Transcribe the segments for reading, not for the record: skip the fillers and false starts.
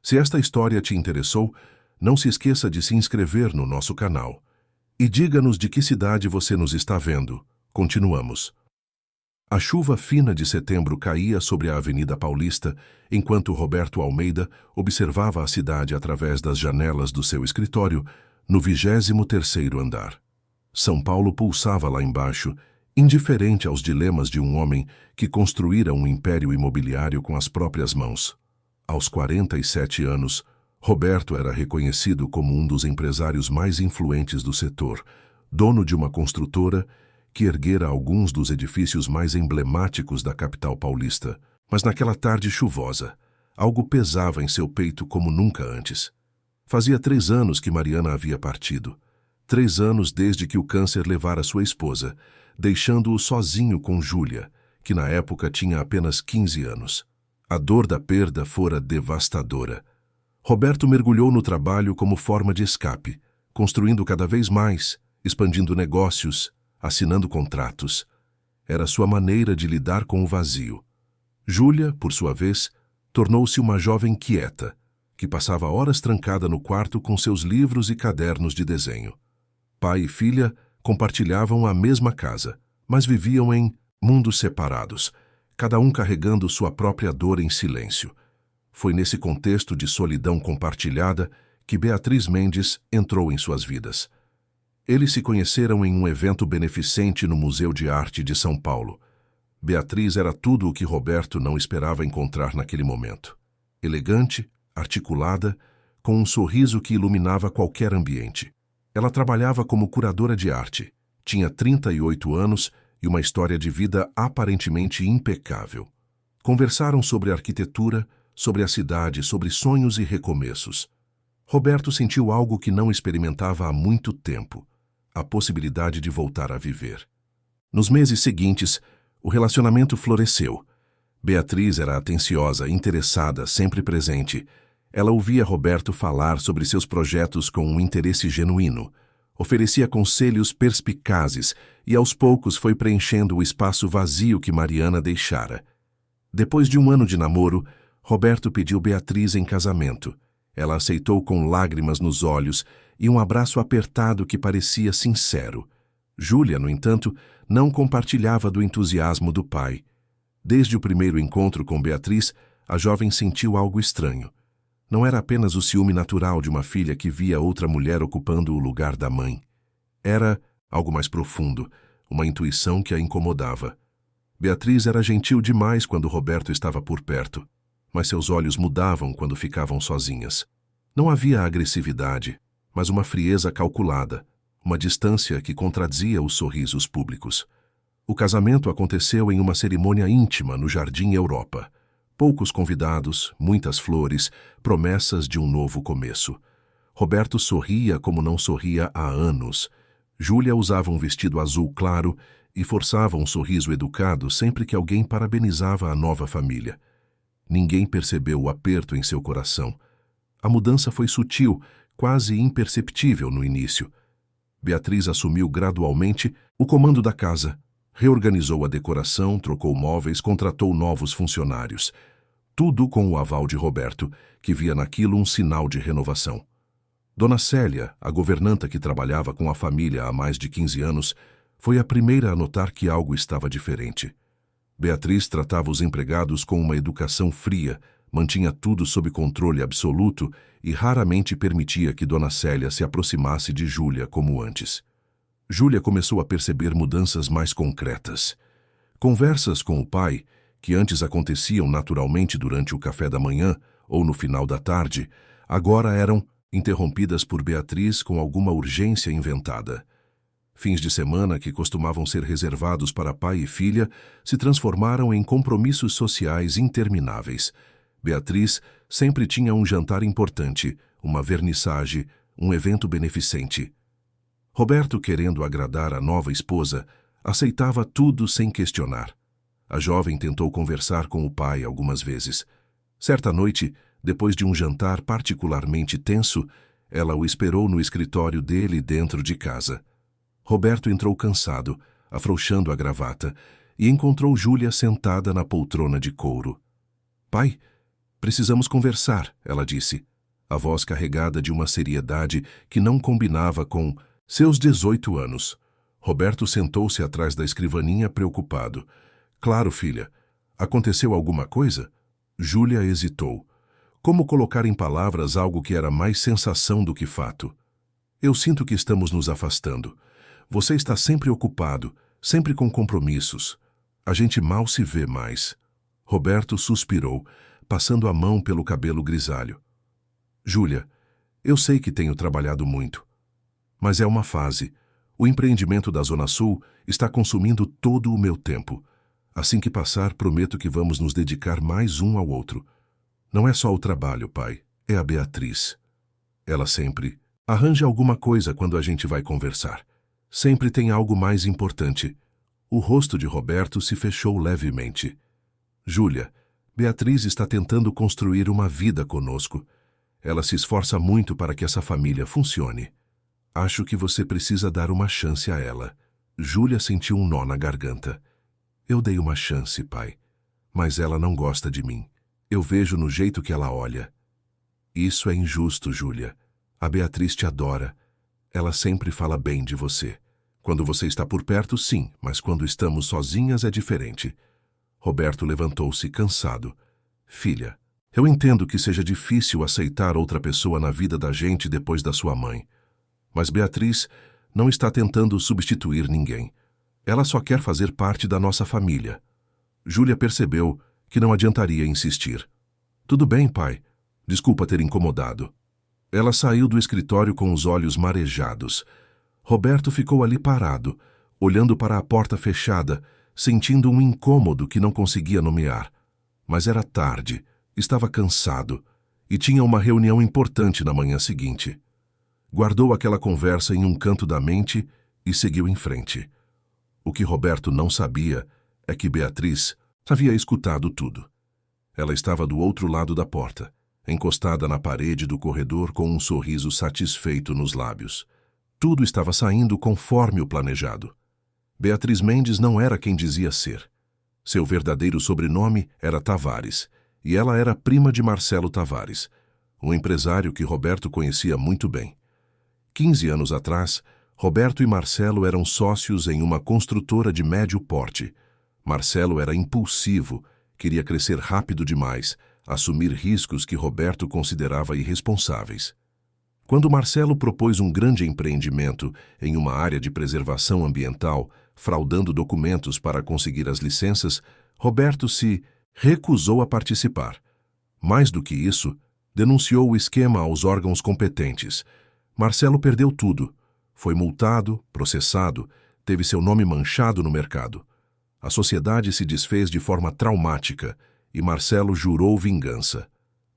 Se esta história te interessou, não se esqueça de se inscrever no nosso canal. E diga-nos de que cidade você nos está vendo. Continuamos. A chuva fina de setembro caía sobre a Avenida Paulista, enquanto Roberto Almeida observava a cidade através das janelas do seu escritório, no 23º andar. São Paulo pulsava lá embaixo, indiferente aos dilemas de um homem que construíra um império imobiliário com as próprias mãos. Aos 47 anos, Roberto era reconhecido como um dos empresários mais influentes do setor, dono de uma construtora que erguera alguns dos edifícios mais emblemáticos da capital paulista. Mas naquela tarde chuvosa, algo pesava em seu peito como nunca antes. Fazia 3 anos que Mariana havia partido. 3 anos desde que o câncer levara sua esposa, deixando-o sozinho com Júlia, que na época tinha apenas 15 anos. A dor da perda fora devastadora. Roberto mergulhou no trabalho como forma de escape, construindo cada vez mais, expandindo negócios, assinando contratos. Era sua maneira de lidar com o vazio. Júlia, por sua vez, tornou-se uma jovem quieta, que passava horas trancada no quarto com seus livros e cadernos de desenho. Pai e filha compartilhavam a mesma casa, mas viviam em mundos separados, cada um carregando sua própria dor em silêncio. Foi nesse contexto de solidão compartilhada que Beatriz Mendes entrou em suas vidas. Eles se conheceram em um evento beneficente no Museu de Arte de São Paulo. Beatriz era tudo o que Roberto não esperava encontrar naquele momento. Elegante, articulada, com um sorriso que iluminava qualquer ambiente. Ela trabalhava como curadora de arte, tinha 38 anos e uma história de vida aparentemente impecável. Conversaram sobre arquitetura, sobre a cidade, sobre sonhos e recomeços. Roberto sentiu algo que não experimentava há muito tempo: a possibilidade de voltar a viver. Nos meses seguintes, o relacionamento floresceu. Beatriz era atenciosa, interessada, sempre presente. Ela ouvia Roberto falar sobre seus projetos com um interesse genuíno. Oferecia conselhos perspicazes e aos poucos foi preenchendo o espaço vazio que Mariana deixara. Depois de 1 ano de namoro, Roberto pediu Beatriz em casamento. Ela aceitou com lágrimas nos olhos e um abraço apertado que parecia sincero. Júlia, no entanto, não compartilhava do entusiasmo do pai. Desde o primeiro encontro com Beatriz, a jovem sentiu algo estranho. Não era apenas o ciúme natural de uma filha que via outra mulher ocupando o lugar da mãe. Era algo mais profundo, uma intuição que a incomodava. Beatriz era gentil demais quando Roberto estava por perto, mas seus olhos mudavam quando ficavam sozinhas. Não havia agressividade, mas uma frieza calculada, uma distância que contradizia os sorrisos públicos. O casamento aconteceu em uma cerimônia íntima no Jardim Europa. Poucos convidados, muitas flores, promessas de um novo começo. Roberto sorria como não sorria há anos. Júlia usava um vestido azul claro e forçava um sorriso educado sempre que alguém parabenizava a nova família. Ninguém percebeu o aperto em seu coração. A mudança foi sutil, quase imperceptível no início. Beatriz assumiu gradualmente o comando da casa. Reorganizou a decoração, trocou móveis, contratou novos funcionários. Tudo com o aval de Roberto, que via naquilo um sinal de renovação. Dona Célia, a governanta que trabalhava com a família há mais de 15 anos, foi a primeira a notar que algo estava diferente. Beatriz tratava os empregados com uma educação fria, mantinha tudo sob controle absoluto e raramente permitia que Dona Célia se aproximasse de Júlia como antes. Júlia começou a perceber mudanças mais concretas. Conversas com o pai, que antes aconteciam naturalmente durante o café da manhã ou no final da tarde, agora eram interrompidas por Beatriz com alguma urgência inventada. Fins de semana que costumavam ser reservados para pai e filha se transformaram em compromissos sociais intermináveis. Beatriz sempre tinha um jantar importante, uma vernissage, um evento beneficente. Roberto, querendo agradar a nova esposa, aceitava tudo sem questionar. A jovem tentou conversar com o pai algumas vezes. Certa noite, depois de um jantar particularmente tenso, ela o esperou no escritório dele dentro de casa. Roberto entrou cansado, afrouxando a gravata, e encontrou Júlia sentada na poltrona de couro. — Pai, Precisamos conversar, ela disse, a voz carregada de uma seriedade que não combinava com seus 18 anos. Roberto sentou-se atrás da escrivaninha preocupado. Claro, filha. Aconteceu alguma coisa? Júlia hesitou. Como colocar em palavras algo que era mais sensação do que fato? Eu sinto que estamos nos afastando. Você está sempre ocupado, sempre com compromissos. A gente mal se vê mais. Roberto suspirou, passando a mão pelo cabelo grisalho. Júlia, eu sei que tenho trabalhado muito. Mas é uma fase. O empreendimento da Zona Sul está consumindo todo o meu tempo. Assim que passar, prometo que vamos nos dedicar mais um ao outro. Não é só o trabalho, pai. É a Beatriz. Ela sempre arranja alguma coisa quando a gente vai conversar. Sempre tem algo mais importante. O rosto de Roberto se fechou levemente. Júlia, Beatriz está tentando construir uma vida conosco. Ela se esforça muito para que essa família funcione. Acho que você precisa dar uma chance a ela. Júlia sentiu um nó na garganta. Eu dei uma chance, pai. Mas ela não gosta de mim. Eu vejo no jeito que ela olha. Isso é injusto, Júlia. A Beatriz te adora. Ela sempre fala bem de você. Quando você está por perto, sim, mas quando estamos sozinhas é diferente. Roberto levantou-se cansado. Filha, eu entendo que seja difícil aceitar outra pessoa na vida da gente depois da sua mãe. Mas Beatriz não está tentando substituir ninguém. Ela só quer fazer parte da nossa família. Júlia percebeu que não adiantaria insistir. Tudo bem, pai. Desculpa ter incomodado. Ela saiu do escritório com os olhos marejados. Roberto ficou ali parado, olhando para a porta fechada, sentindo um incômodo que não conseguia nomear. Mas era tarde, estava cansado e tinha uma reunião importante na manhã seguinte. Guardou aquela conversa em um canto da mente e seguiu em frente. O que Roberto não sabia é que Beatriz havia escutado tudo. Ela estava do outro lado da porta, encostada na parede do corredor com um sorriso satisfeito nos lábios. Tudo estava saindo conforme o planejado. Beatriz Mendes não era quem dizia ser. Seu verdadeiro sobrenome era Tavares, e ela era prima de Marcelo Tavares, um empresário que Roberto conhecia muito bem. 15 anos atrás, Roberto e Marcelo eram sócios em uma construtora de médio porte. Marcelo era impulsivo, queria crescer rápido demais, assumir riscos que Roberto considerava irresponsáveis. Quando Marcelo propôs um grande empreendimento em uma área de preservação ambiental, fraudando documentos para conseguir as licenças, Roberto se recusou a participar. Mais do que isso, denunciou o esquema aos órgãos competentes. Marcelo perdeu tudo. Foi multado, processado, teve seu nome manchado no mercado. A sociedade se desfez de forma traumática e Marcelo jurou vingança.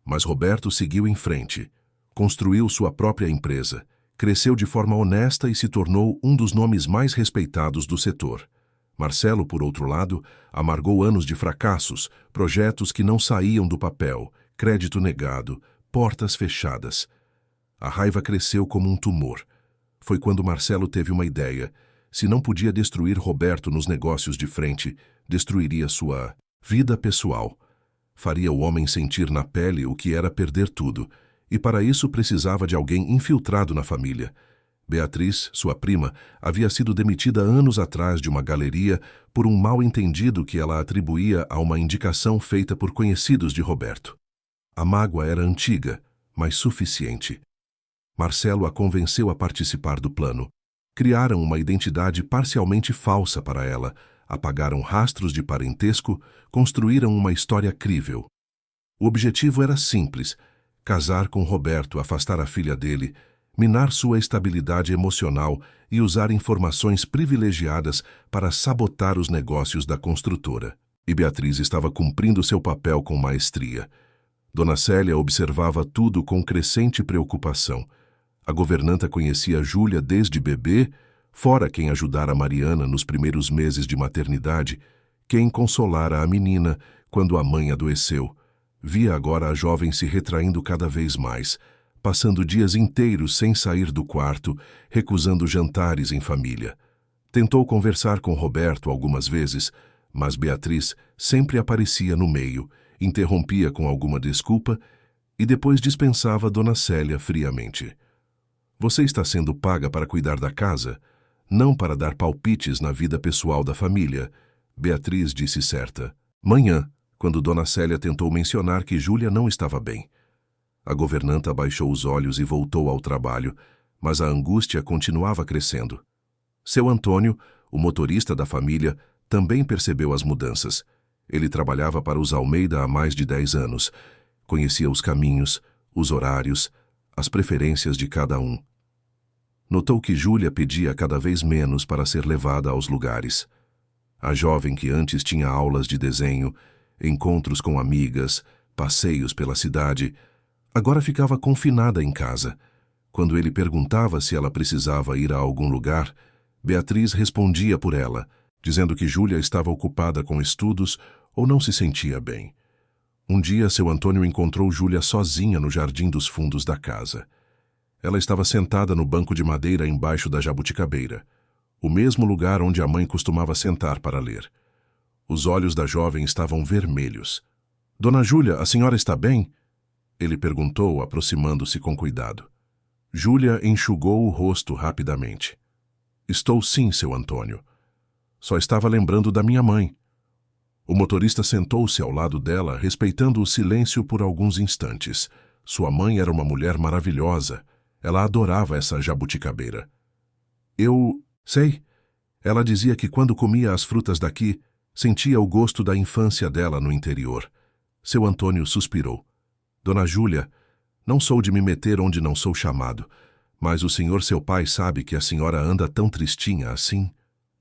Mas Roberto seguiu em frente. Construiu sua própria empresa, cresceu de forma honesta e se tornou um dos nomes mais respeitados do setor. Marcelo, por outro lado, amargou anos de fracassos, projetos que não saíam do papel, crédito negado, portas fechadas. A raiva cresceu como um tumor. Foi quando Marcelo teve uma ideia. Se não podia destruir Roberto nos negócios de frente, destruiria sua vida pessoal. Faria o homem sentir na pele o que era perder tudo, e para isso precisava de alguém infiltrado na família. Beatriz, sua prima, havia sido demitida anos atrás de uma galeria por um mal-entendido que ela atribuía a uma indicação feita por conhecidos de Roberto. A mágoa era antiga, mas suficiente. Marcelo a convenceu a participar do plano. Criaram uma identidade parcialmente falsa para ela, apagaram rastros de parentesco, construíram uma história crível. O objetivo era simples: casar com Roberto, afastar a filha dele, minar sua estabilidade emocional e usar informações privilegiadas para sabotar os negócios da construtora. E Beatriz estava cumprindo seu papel com maestria. Dona Célia observava tudo com crescente preocupação. A governanta conhecia Júlia desde bebê, fora quem ajudara Mariana nos primeiros meses de maternidade, quem consolara a menina quando a mãe adoeceu. Via agora a jovem se retraindo cada vez mais, passando dias inteiros sem sair do quarto, recusando jantares em família. Tentou conversar com Roberto algumas vezes, mas Beatriz sempre aparecia no meio, interrompia com alguma desculpa e depois dispensava Dona Célia friamente. Você está sendo paga para cuidar da casa, não para dar palpites na vida pessoal da família, Beatriz disse certa manhã, quando Dona Célia tentou mencionar que Júlia não estava bem. A governanta baixou os olhos e voltou ao trabalho, mas a angústia continuava crescendo. Seu Antônio, o motorista da família, também percebeu as mudanças. Ele trabalhava para os Almeida há mais de 10 anos. Conhecia os caminhos, os horários, as preferências de cada um. Notou que Júlia pedia cada vez menos para ser levada aos lugares. A jovem que antes tinha aulas de desenho, encontros com amigas, passeios pela cidade, agora ficava confinada em casa. Quando ele perguntava se ela precisava ir a algum lugar, Beatriz respondia por ela, dizendo que Júlia estava ocupada com estudos ou não se sentia bem. Um dia, seu Antônio encontrou Júlia sozinha no jardim dos fundos da casa. Ela estava sentada no banco de madeira embaixo da jabuticabeira, o mesmo lugar onde a mãe costumava sentar para ler. Os olhos da jovem estavam vermelhos. "Dona Júlia, a senhora está bem?" Ele perguntou, aproximando-se com cuidado. Júlia enxugou o rosto rapidamente. "Estou sim, seu Antônio. Só estava lembrando da minha mãe." O motorista sentou-se ao lado dela, respeitando o silêncio por alguns instantes. Sua mãe era uma mulher maravilhosa. Ela adorava essa jabuticabeira. "Eu sei." Ela dizia que quando comia as frutas daqui, sentia o gosto da infância dela no interior. Seu Antônio suspirou. "Dona Júlia, não sou de me meter onde não sou chamado, mas o senhor seu pai sabe que a senhora anda tão tristinha assim?"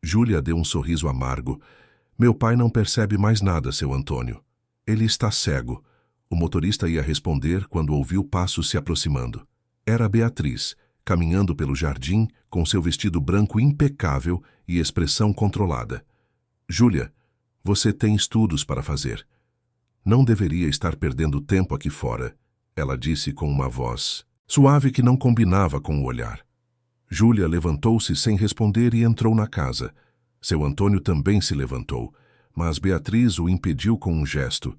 Júlia deu um sorriso amargo. "Meu pai não percebe mais nada, seu Antônio. Ele está cego." O motorista ia responder quando ouviu passos se aproximando. Era Beatriz, caminhando pelo jardim com seu vestido branco impecável e expressão controlada. "Júlia, você tem estudos para fazer. Não deveria estar perdendo tempo aqui fora," ela disse com uma voz suave que não combinava com o olhar. Júlia levantou-se sem responder e entrou na casa. Seu Antônio também se levantou, mas Beatriz o impediu com um gesto.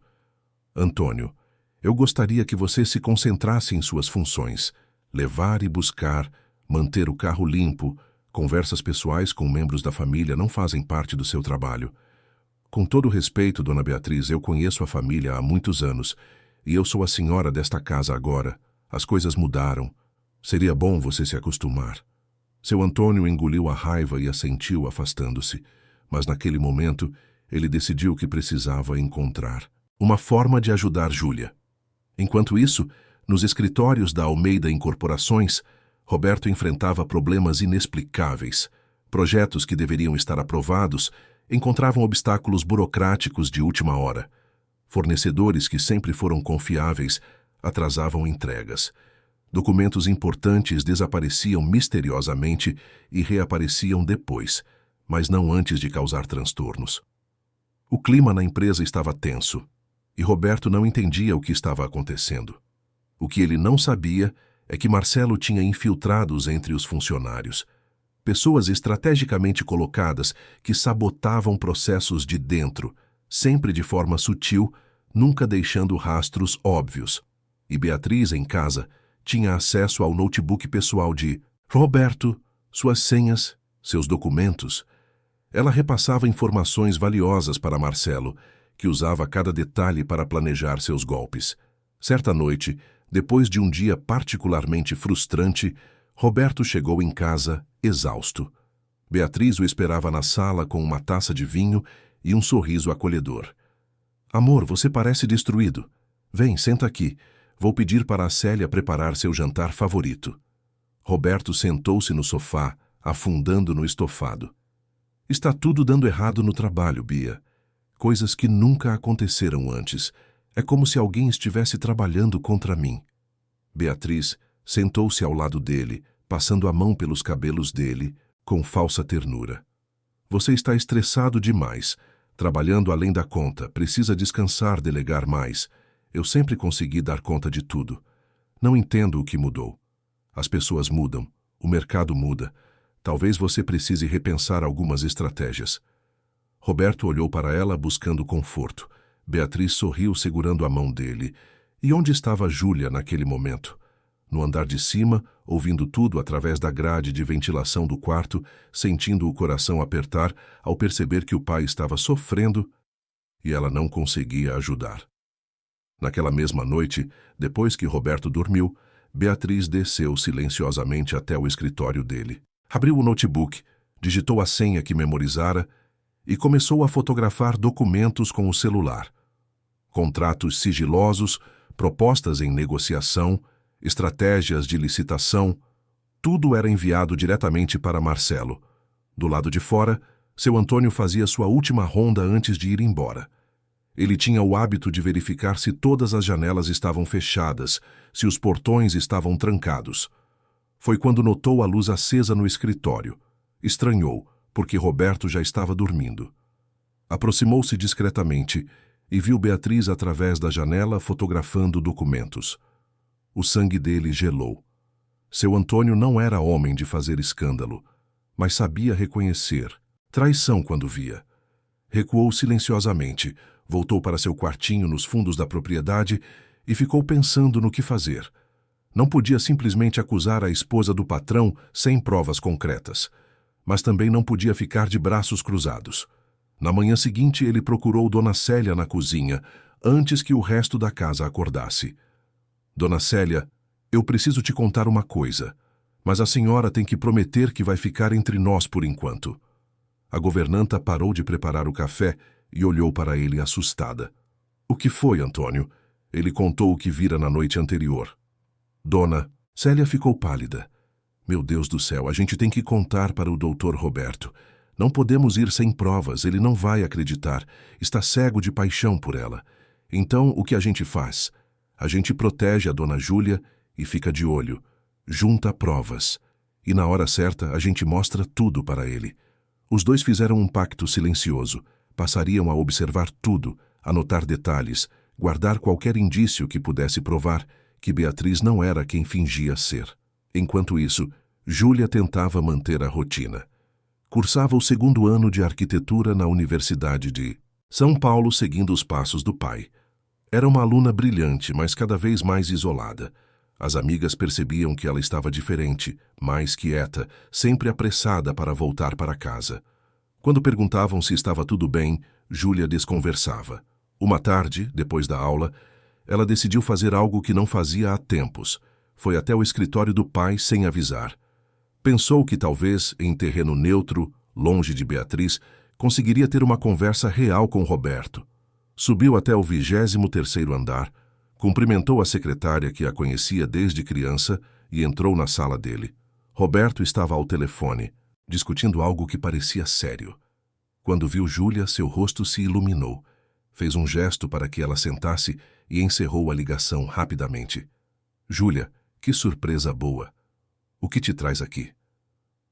"Antônio, eu gostaria que você se concentrasse em suas funções. Levar e buscar, manter o carro limpo, conversas pessoais com membros da família não fazem parte do seu trabalho." "Com todo respeito, dona Beatriz, eu conheço a família há muitos anos e eu sou a senhora desta casa agora. As coisas mudaram. Seria bom você se acostumar." Seu Antônio engoliu a raiva e assentiu, afastando-se, mas naquele momento ele decidiu que precisava encontrar uma forma de ajudar Júlia. Enquanto isso, nos escritórios da Almeida Incorporações, Roberto enfrentava problemas inexplicáveis. Projetos que deveriam estar aprovados encontravam obstáculos burocráticos de última hora. Fornecedores que sempre foram confiáveis atrasavam entregas. Documentos importantes desapareciam misteriosamente e reapareciam depois, mas não antes de causar transtornos. O clima na empresa estava tenso, e Roberto não entendia o que estava acontecendo. O que ele não sabia é que Marcelo tinha infiltrados entre os funcionários. Pessoas estrategicamente colocadas que sabotavam processos de dentro, sempre de forma sutil, nunca deixando rastros óbvios. E Beatriz, em casa, tinha acesso ao notebook pessoal de Roberto, suas senhas, seus documentos. Ela repassava informações valiosas para Marcelo, que usava cada detalhe para planejar seus golpes. Certa noite, depois de um dia particularmente frustrante, Roberto chegou em casa exausto. Beatriz o esperava na sala com uma taça de vinho e um sorriso acolhedor. "Amor, você parece destruído. Vem, senta aqui. Vou pedir para a Célia preparar seu jantar favorito." Roberto sentou-se no sofá, afundando no estofado. "Está tudo dando errado no trabalho, Bia. Coisas que nunca aconteceram antes. É como se alguém estivesse trabalhando contra mim." Beatriz sentou-se ao lado dele, passando a mão pelos cabelos dele, com falsa ternura. "Você está estressado demais, trabalhando além da conta, precisa descansar, delegar mais. Eu sempre consegui dar conta de tudo. Não entendo o que mudou. As pessoas mudam, o mercado muda. Talvez você precise repensar algumas estratégias." Roberto olhou para ela buscando conforto, Beatriz sorriu segurando a mão dele. E onde estava Júlia naquele momento? No andar de cima, ouvindo tudo através da grade de ventilação do quarto, sentindo o coração apertar ao perceber que o pai estava sofrendo e ela não conseguia ajudar. Naquela mesma noite, depois que Roberto dormiu, Beatriz desceu silenciosamente até o escritório dele. Abriu o notebook, digitou a senha que memorizara e começou a fotografar documentos com o celular. Contratos sigilosos, propostas em negociação, estratégias de licitação, tudo era enviado diretamente para Marcelo. Do lado de fora, seu Antônio fazia sua última ronda antes de ir embora. Ele tinha o hábito de verificar se todas as janelas estavam fechadas, se os portões estavam trancados. Foi quando notou a luz acesa no escritório. Estranhou, porque Roberto já estava dormindo. Aproximou-se discretamente e viu Beatriz através da janela fotografando documentos. O sangue dele gelou. Seu Antônio não era homem de fazer escândalo, mas sabia reconhecer traição quando via. Recuou silenciosamente, voltou para seu quartinho nos fundos da propriedade e ficou pensando no que fazer. Não podia simplesmente acusar a esposa do patrão sem provas concretas, mas também não podia ficar de braços cruzados. Na manhã seguinte, ele procurou Dona Célia na cozinha, antes que o resto da casa acordasse. Dona Célia, eu preciso te contar uma coisa, mas a senhora tem que prometer que vai ficar entre nós por enquanto. A governanta parou de preparar o café e olhou para ele assustada. O que foi, Antônio? Ele contou o que vira na noite anterior. Dona Célia ficou pálida. Meu Deus do céu, a gente tem que contar para o doutor Roberto. Não podemos ir sem provas, ele não vai acreditar. Está cego de paixão por ela. Então, o que a gente faz? A gente protege a dona Júlia e fica de olho. Junta provas. E na hora certa, a gente mostra tudo para ele. Os dois fizeram um pacto silencioso. Passariam a observar tudo, anotar detalhes, guardar qualquer indício que pudesse provar que Beatriz não era quem fingia ser. Enquanto isso, Júlia tentava manter a rotina. Cursava o 2º ano de arquitetura na Universidade de São Paulo, seguindo os passos do pai. Era uma aluna brilhante, mas cada vez mais isolada. As amigas percebiam que ela estava diferente, mais quieta, sempre apressada para voltar para casa. Quando perguntavam se estava tudo bem, Júlia desconversava. Uma tarde, depois da aula, ela decidiu fazer algo que não fazia há tempos. Foi até o escritório do pai sem avisar. Pensou que talvez, em terreno neutro, longe de Beatriz, conseguiria ter uma conversa real com Roberto. Subiu até o 23º andar, cumprimentou a secretária que a conhecia desde criança e entrou na sala dele. Roberto estava ao telefone, discutindo algo que parecia sério. Quando viu Júlia, seu rosto se iluminou. Fez um gesto para que ela sentasse e encerrou a ligação rapidamente. Júlia, que surpresa boa! O que te traz aqui?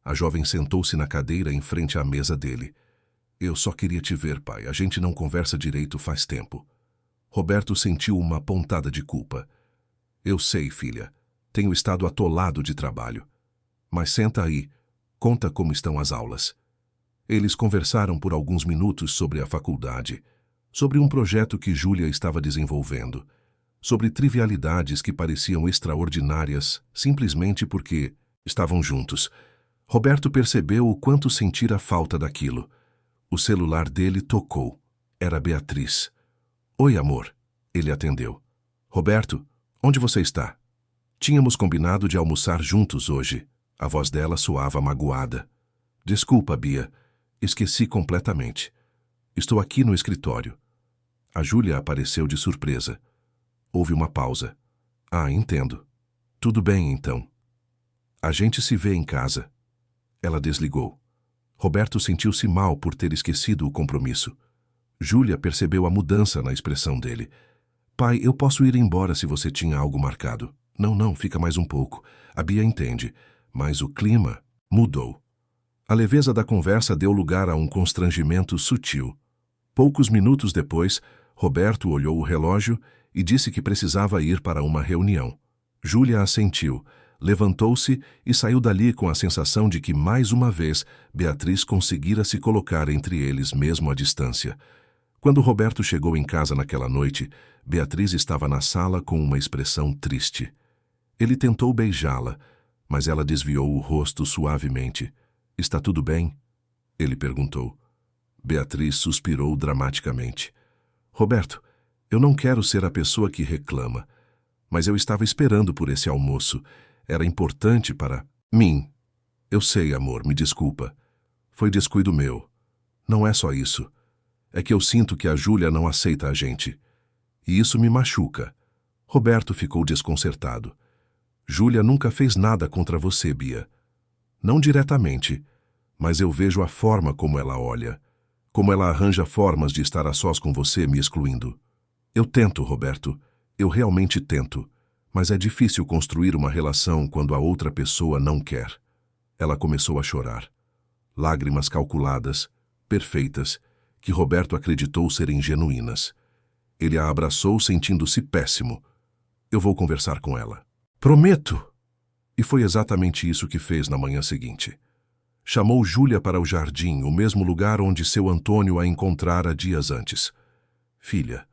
A jovem sentou-se na cadeira em frente à mesa dele. Eu só queria te ver, pai. A gente não conversa direito faz tempo. Roberto sentiu uma pontada de culpa. Eu sei, filha. Tenho estado atolado de trabalho. Mas senta aí. Conta como estão as aulas. Eles conversaram por alguns minutos sobre a faculdade, sobre um projeto que Júlia estava desenvolvendo, sobre trivialidades que pareciam extraordinárias simplesmente porque estavam juntos. Roberto percebeu o quanto sentira falta daquilo. O celular dele tocou. Era Beatriz. Oi, amor. Ele atendeu. Roberto, onde você está? Tínhamos combinado de almoçar juntos hoje. A voz dela soava magoada. Desculpa, Bia. Esqueci completamente. Estou aqui no escritório. A Júlia apareceu de surpresa. Houve uma pausa. Ah, entendo. Tudo bem, então. A gente se vê em casa. Ela desligou. Roberto sentiu-se mal por ter esquecido o compromisso. Júlia percebeu a mudança na expressão dele. Pai, eu posso ir embora se você tinha algo marcado. Não, fica mais um pouco. A Bia entende. Mas o clima mudou. A leveza da conversa deu lugar a um constrangimento sutil. Poucos minutos depois, Roberto olhou o relógio e disse que precisava ir para uma reunião. Júlia assentiu, levantou-se e saiu dali com a sensação de que, mais uma vez, Beatriz conseguira se colocar entre eles mesmo à distância. Quando Roberto chegou em casa naquela noite, Beatriz estava na sala com uma expressão triste. Ele tentou beijá-la, mas ela desviou o rosto suavemente. Está tudo bem? Ele perguntou. Beatriz suspirou dramaticamente. Roberto, eu não quero ser a pessoa que reclama, mas eu estava esperando por esse almoço. Era importante para mim. Eu sei, amor, me desculpa. Foi descuido meu. Não é só isso. É que eu sinto que a Júlia não aceita a gente. E isso me machuca. Roberto ficou desconcertado. Júlia nunca fez nada contra você, Bia. Não diretamente, mas eu vejo a forma como ela olha. Como ela arranja formas de estar a sós com você, me excluindo. Eu tento, Roberto. Eu realmente tento. Mas é difícil construir uma relação quando a outra pessoa não quer. Ela começou a chorar. Lágrimas calculadas, perfeitas, que Roberto acreditou serem genuínas. Ele a abraçou sentindo-se péssimo. Eu vou conversar com ela. Prometo! E foi exatamente isso que fez na manhã seguinte. Chamou Júlia para o jardim, o mesmo lugar onde seu Antônio a encontrara dias antes. Filha,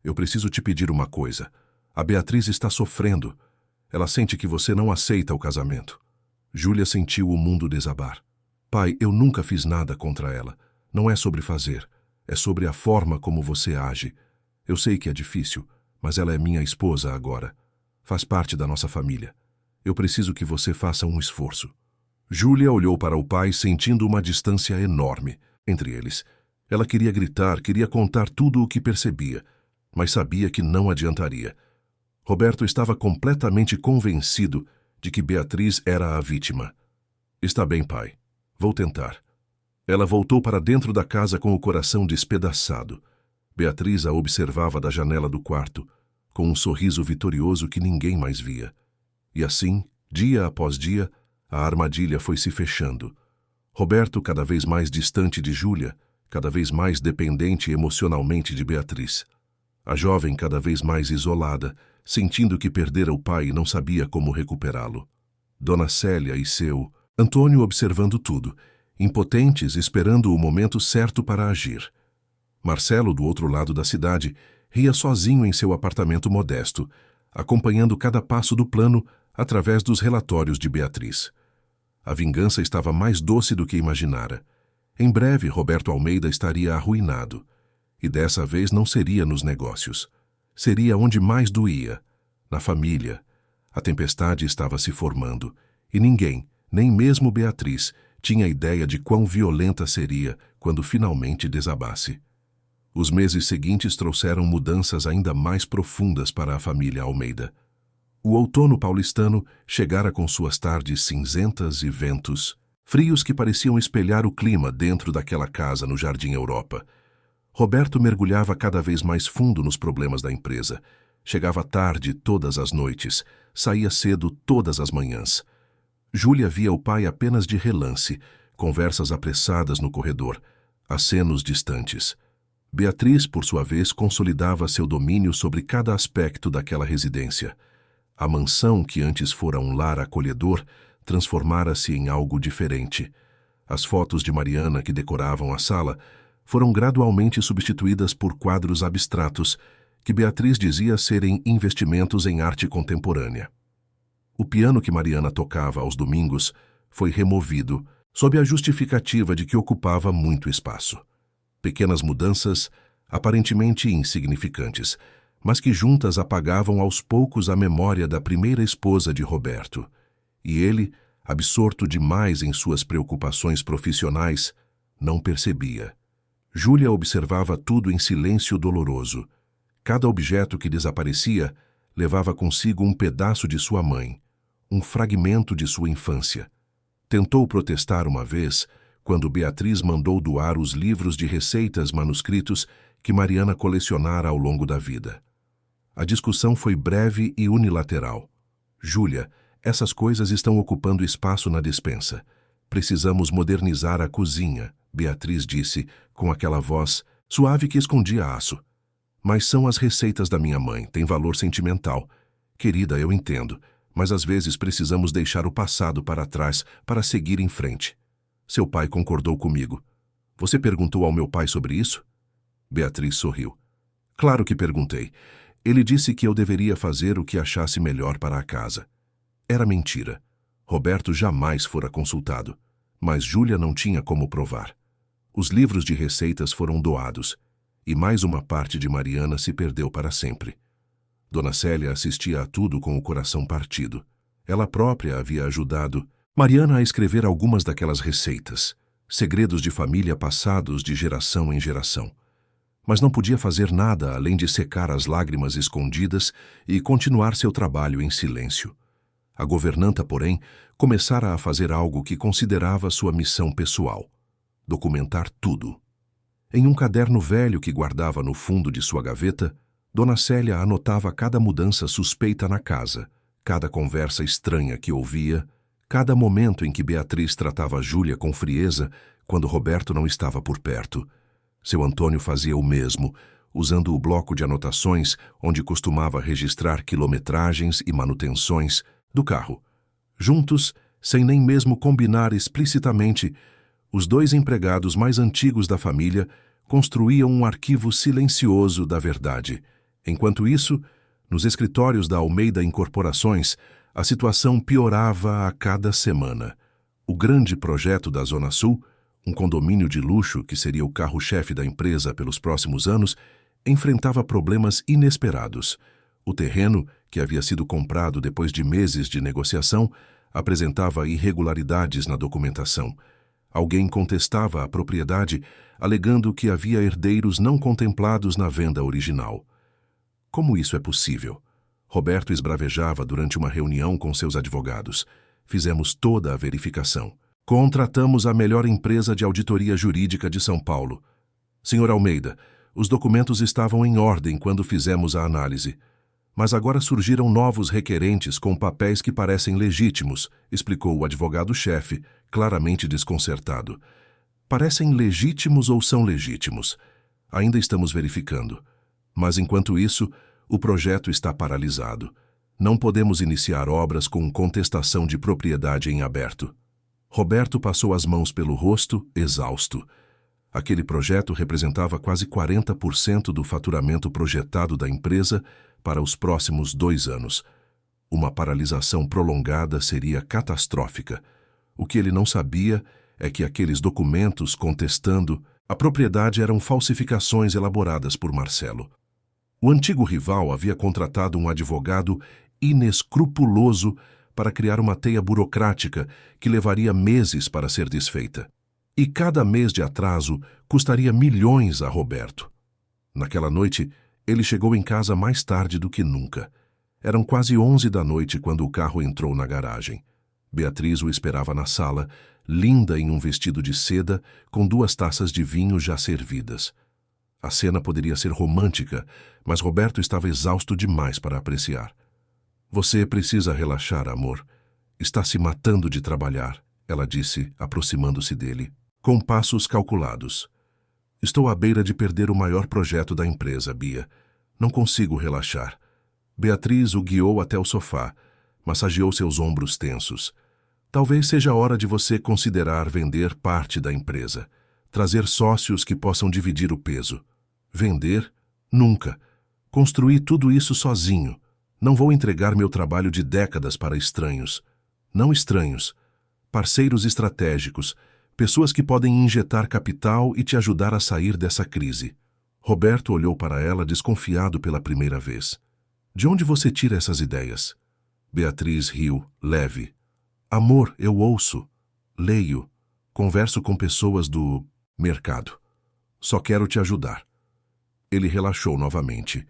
eu preciso te pedir uma coisa. A Beatriz está sofrendo. Ela sente que você não aceita o casamento. Júlia sentiu o mundo desabar. Pai, eu nunca fiz nada contra ela. Não é sobre fazer. É sobre a forma como você age. Eu sei que é difícil, mas ela é minha esposa agora. Faz parte da nossa família. Eu preciso que você faça um esforço. Júlia olhou para o pai sentindo uma distância enorme entre eles. Ela queria gritar, queria contar tudo o que percebia, mas sabia que não adiantaria. Roberto estava completamente convencido de que Beatriz era a vítima. Está bem, pai. Vou tentar. Ela voltou para dentro da casa com o coração despedaçado. Beatriz a observava da janela do quarto, com um sorriso vitorioso que ninguém mais via. E assim, dia após dia, a armadilha foi se fechando. Roberto cada vez mais distante de Júlia, cada vez mais dependente emocionalmente de Beatriz. A jovem cada vez mais isolada, sentindo que perdera o pai e não sabia como recuperá-lo. Dona Célia e seu Antônio observando tudo, impotentes esperando o momento certo para agir. Marcelo, do outro lado da cidade, ria sozinho em seu apartamento modesto, acompanhando cada passo do plano através dos relatórios de Beatriz. A vingança estava mais doce do que imaginara. Em breve, Roberto Almeida estaria arruinado. E dessa vez não seria nos negócios. Seria onde mais doía, na família. A tempestade estava se formando, e ninguém, nem mesmo Beatriz, tinha ideia de quão violenta seria quando finalmente desabasse. Os meses seguintes trouxeram mudanças ainda mais profundas para a família Almeida. O outono paulistano chegara com suas tardes cinzentas e ventos, frios que pareciam espelhar o clima dentro daquela casa no Jardim Europa. Roberto mergulhava cada vez mais fundo nos problemas da empresa. Chegava tarde todas as noites, saía cedo todas as manhãs. Júlia via o pai apenas de relance, conversas apressadas no corredor, acenos distantes. Beatriz, por sua vez, consolidava seu domínio sobre cada aspecto daquela residência. A mansão, que antes fora um lar acolhedor, transformara-se em algo diferente. As fotos de Mariana que decoravam a sala foram gradualmente substituídas por quadros abstratos, que Beatriz dizia serem investimentos em arte contemporânea. O piano que Mariana tocava aos domingos foi removido, sob a justificativa de que ocupava muito espaço. Pequenas mudanças, aparentemente insignificantes, mas que juntas apagavam aos poucos a memória da primeira esposa de Roberto. E ele, absorto demais em suas preocupações profissionais, não percebia. Júlia observava tudo em silêncio doloroso. Cada objeto que desaparecia levava consigo um pedaço de sua mãe, um fragmento de sua infância. Tentou protestar uma vez, quando Beatriz mandou doar os livros de receitas manuscritos que Mariana colecionara ao longo da vida. A discussão foi breve e unilateral. Júlia, essas coisas estão ocupando espaço na despensa. Precisamos modernizar a cozinha, Beatriz disse, com aquela voz suave que escondia aço. Mas são as receitas da minha mãe, têm valor sentimental. Querida, eu entendo, mas às vezes precisamos deixar o passado para trás para seguir em frente. Seu pai concordou comigo. Você perguntou ao meu pai sobre isso? Beatriz sorriu. Claro que perguntei. Ele disse que eu deveria fazer o que achasse melhor para a casa. Era mentira. Roberto jamais fora consultado, mas Júlia não tinha como provar. Os livros de receitas foram doados, e mais uma parte de Mariana se perdeu para sempre. Dona Célia assistia a tudo com o coração partido. Ela própria havia ajudado Mariana a escrever algumas daquelas receitas, segredos de família passados de geração em geração. Mas não podia fazer nada além de secar as lágrimas escondidas e continuar seu trabalho em silêncio. A governanta, porém, começara a fazer algo que considerava sua missão pessoal: documentar tudo. Em um caderno velho que guardava no fundo de sua gaveta, Dona Célia anotava cada mudança suspeita na casa, cada conversa estranha que ouvia, cada momento em que Beatriz tratava Júlia com frieza quando Roberto não estava por perto. Seu Antônio fazia o mesmo, usando o bloco de anotações onde costumava registrar quilometragens e manutenções do carro. Juntos, sem nem mesmo combinar explicitamente, os dois empregados mais antigos da família construíam um arquivo silencioso da verdade. Enquanto isso, nos escritórios da Almeida Incorporações, a situação piorava a cada semana. O grande projeto da Zona Sul, um condomínio de luxo que seria o carro-chefe da empresa pelos próximos anos, enfrentava problemas inesperados. O terreno, que havia sido comprado depois de meses de negociação, apresentava irregularidades na documentação. Alguém contestava a propriedade, alegando que havia herdeiros não contemplados na venda original. Como isso é possível? Roberto esbravejava durante uma reunião com seus advogados. Fizemos toda a verificação. Contratamos a melhor empresa de auditoria jurídica de São Paulo. Senhor Almeida, os documentos estavam em ordem quando fizemos a análise. Mas agora surgiram novos requerentes com papéis que parecem legítimos, explicou o advogado-chefe, claramente desconcertado. Parecem legítimos ou são legítimos? Ainda estamos verificando. Mas, enquanto isso, o projeto está paralisado. Não podemos iniciar obras com contestação de propriedade em aberto. Roberto passou as mãos pelo rosto, exausto. Aquele projeto representava quase 40% do faturamento projetado da empresa para os próximos 2 anos. Uma paralisação prolongada seria catastrófica. O que ele não sabia é que aqueles documentos contestando a propriedade eram falsificações elaboradas por Marcelo. O antigo rival havia contratado um advogado inescrupuloso para criar uma teia burocrática que levaria meses para ser desfeita. E cada mês de atraso custaria milhões a Roberto. Naquela noite, ele chegou em casa mais tarde do que nunca. Eram quase 11 da noite quando o carro entrou na garagem. Beatriz o esperava na sala, linda em um vestido de seda, com 2 taças de vinho já servidas. A cena poderia ser romântica, mas Roberto estava exausto demais para apreciar. Você precisa relaxar, amor. Está se matando de trabalhar, ela disse, aproximando-se dele, com passos calculados. Estou à beira de perder o maior projeto da empresa, Bia. Não consigo relaxar. Beatriz o guiou até o sofá, massageou seus ombros tensos. Talvez seja a hora de você considerar vender parte da empresa. Trazer sócios que possam dividir o peso. Vender? Nunca. Construí tudo isso sozinho. Não vou entregar meu trabalho de décadas para estranhos. Não estranhos. Parceiros estratégicos. Pessoas que podem injetar capital e te ajudar a sair dessa crise. Roberto olhou para ela desconfiado pela primeira vez. De onde você tira essas ideias? Beatriz riu, leve. Amor, eu ouço. Leio. Converso com pessoas do mercado. Só quero te ajudar. Ele relaxou novamente.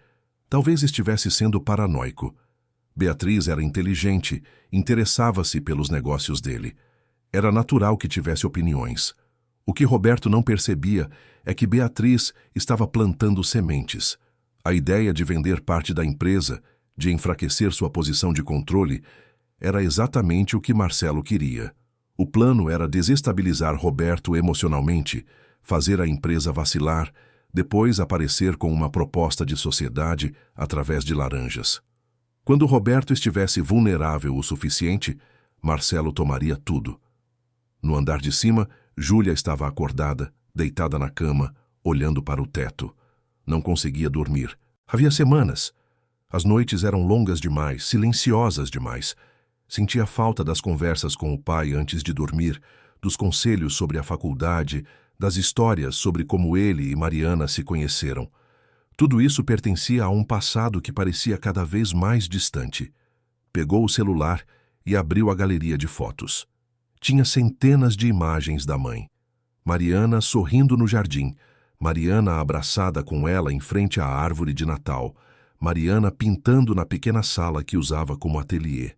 Talvez estivesse sendo paranoico. Beatriz era inteligente, interessava-se pelos negócios dele. Era natural que tivesse opiniões. O que Roberto não percebia é que Beatriz estava plantando sementes. A ideia de vender parte da empresa, de enfraquecer sua posição de controle, era exatamente o que Marcelo queria. O plano era desestabilizar Roberto emocionalmente, fazer a empresa vacilar, depois aparecer com uma proposta de sociedade através de laranjas. Quando Roberto estivesse vulnerável o suficiente, Marcelo tomaria tudo. No andar de cima, Júlia estava acordada, deitada na cama, olhando para o teto. Não conseguia dormir. Havia semanas. As noites eram longas demais, silenciosas demais. Sentia falta das conversas com o pai antes de dormir, dos conselhos sobre a faculdade, das histórias sobre como ele e Mariana se conheceram. Tudo isso pertencia a um passado que parecia cada vez mais distante. Pegou o celular e abriu a galeria de fotos. Tinha centenas de imagens da mãe. Mariana sorrindo no jardim, Mariana abraçada com ela em frente à árvore de Natal, Mariana pintando na pequena sala que usava como ateliê.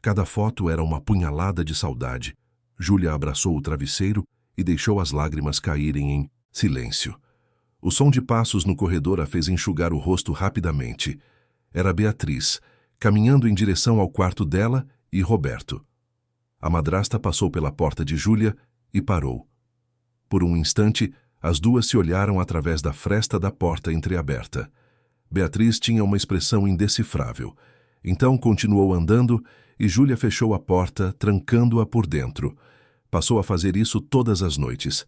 Cada foto era uma punhalada de saudade. Júlia abraçou o travesseiro e deixou as lágrimas caírem em silêncio. O som de passos no corredor a fez enxugar o rosto rapidamente. Era Beatriz, caminhando em direção ao quarto dela e Roberto. A madrasta passou pela porta de Júlia e parou. Por um instante, as duas se olharam através da fresta da porta entreaberta. Beatriz tinha uma expressão indecifrável. Então continuou andando e Júlia fechou a porta, trancando-a por dentro. Passou a fazer isso todas as noites.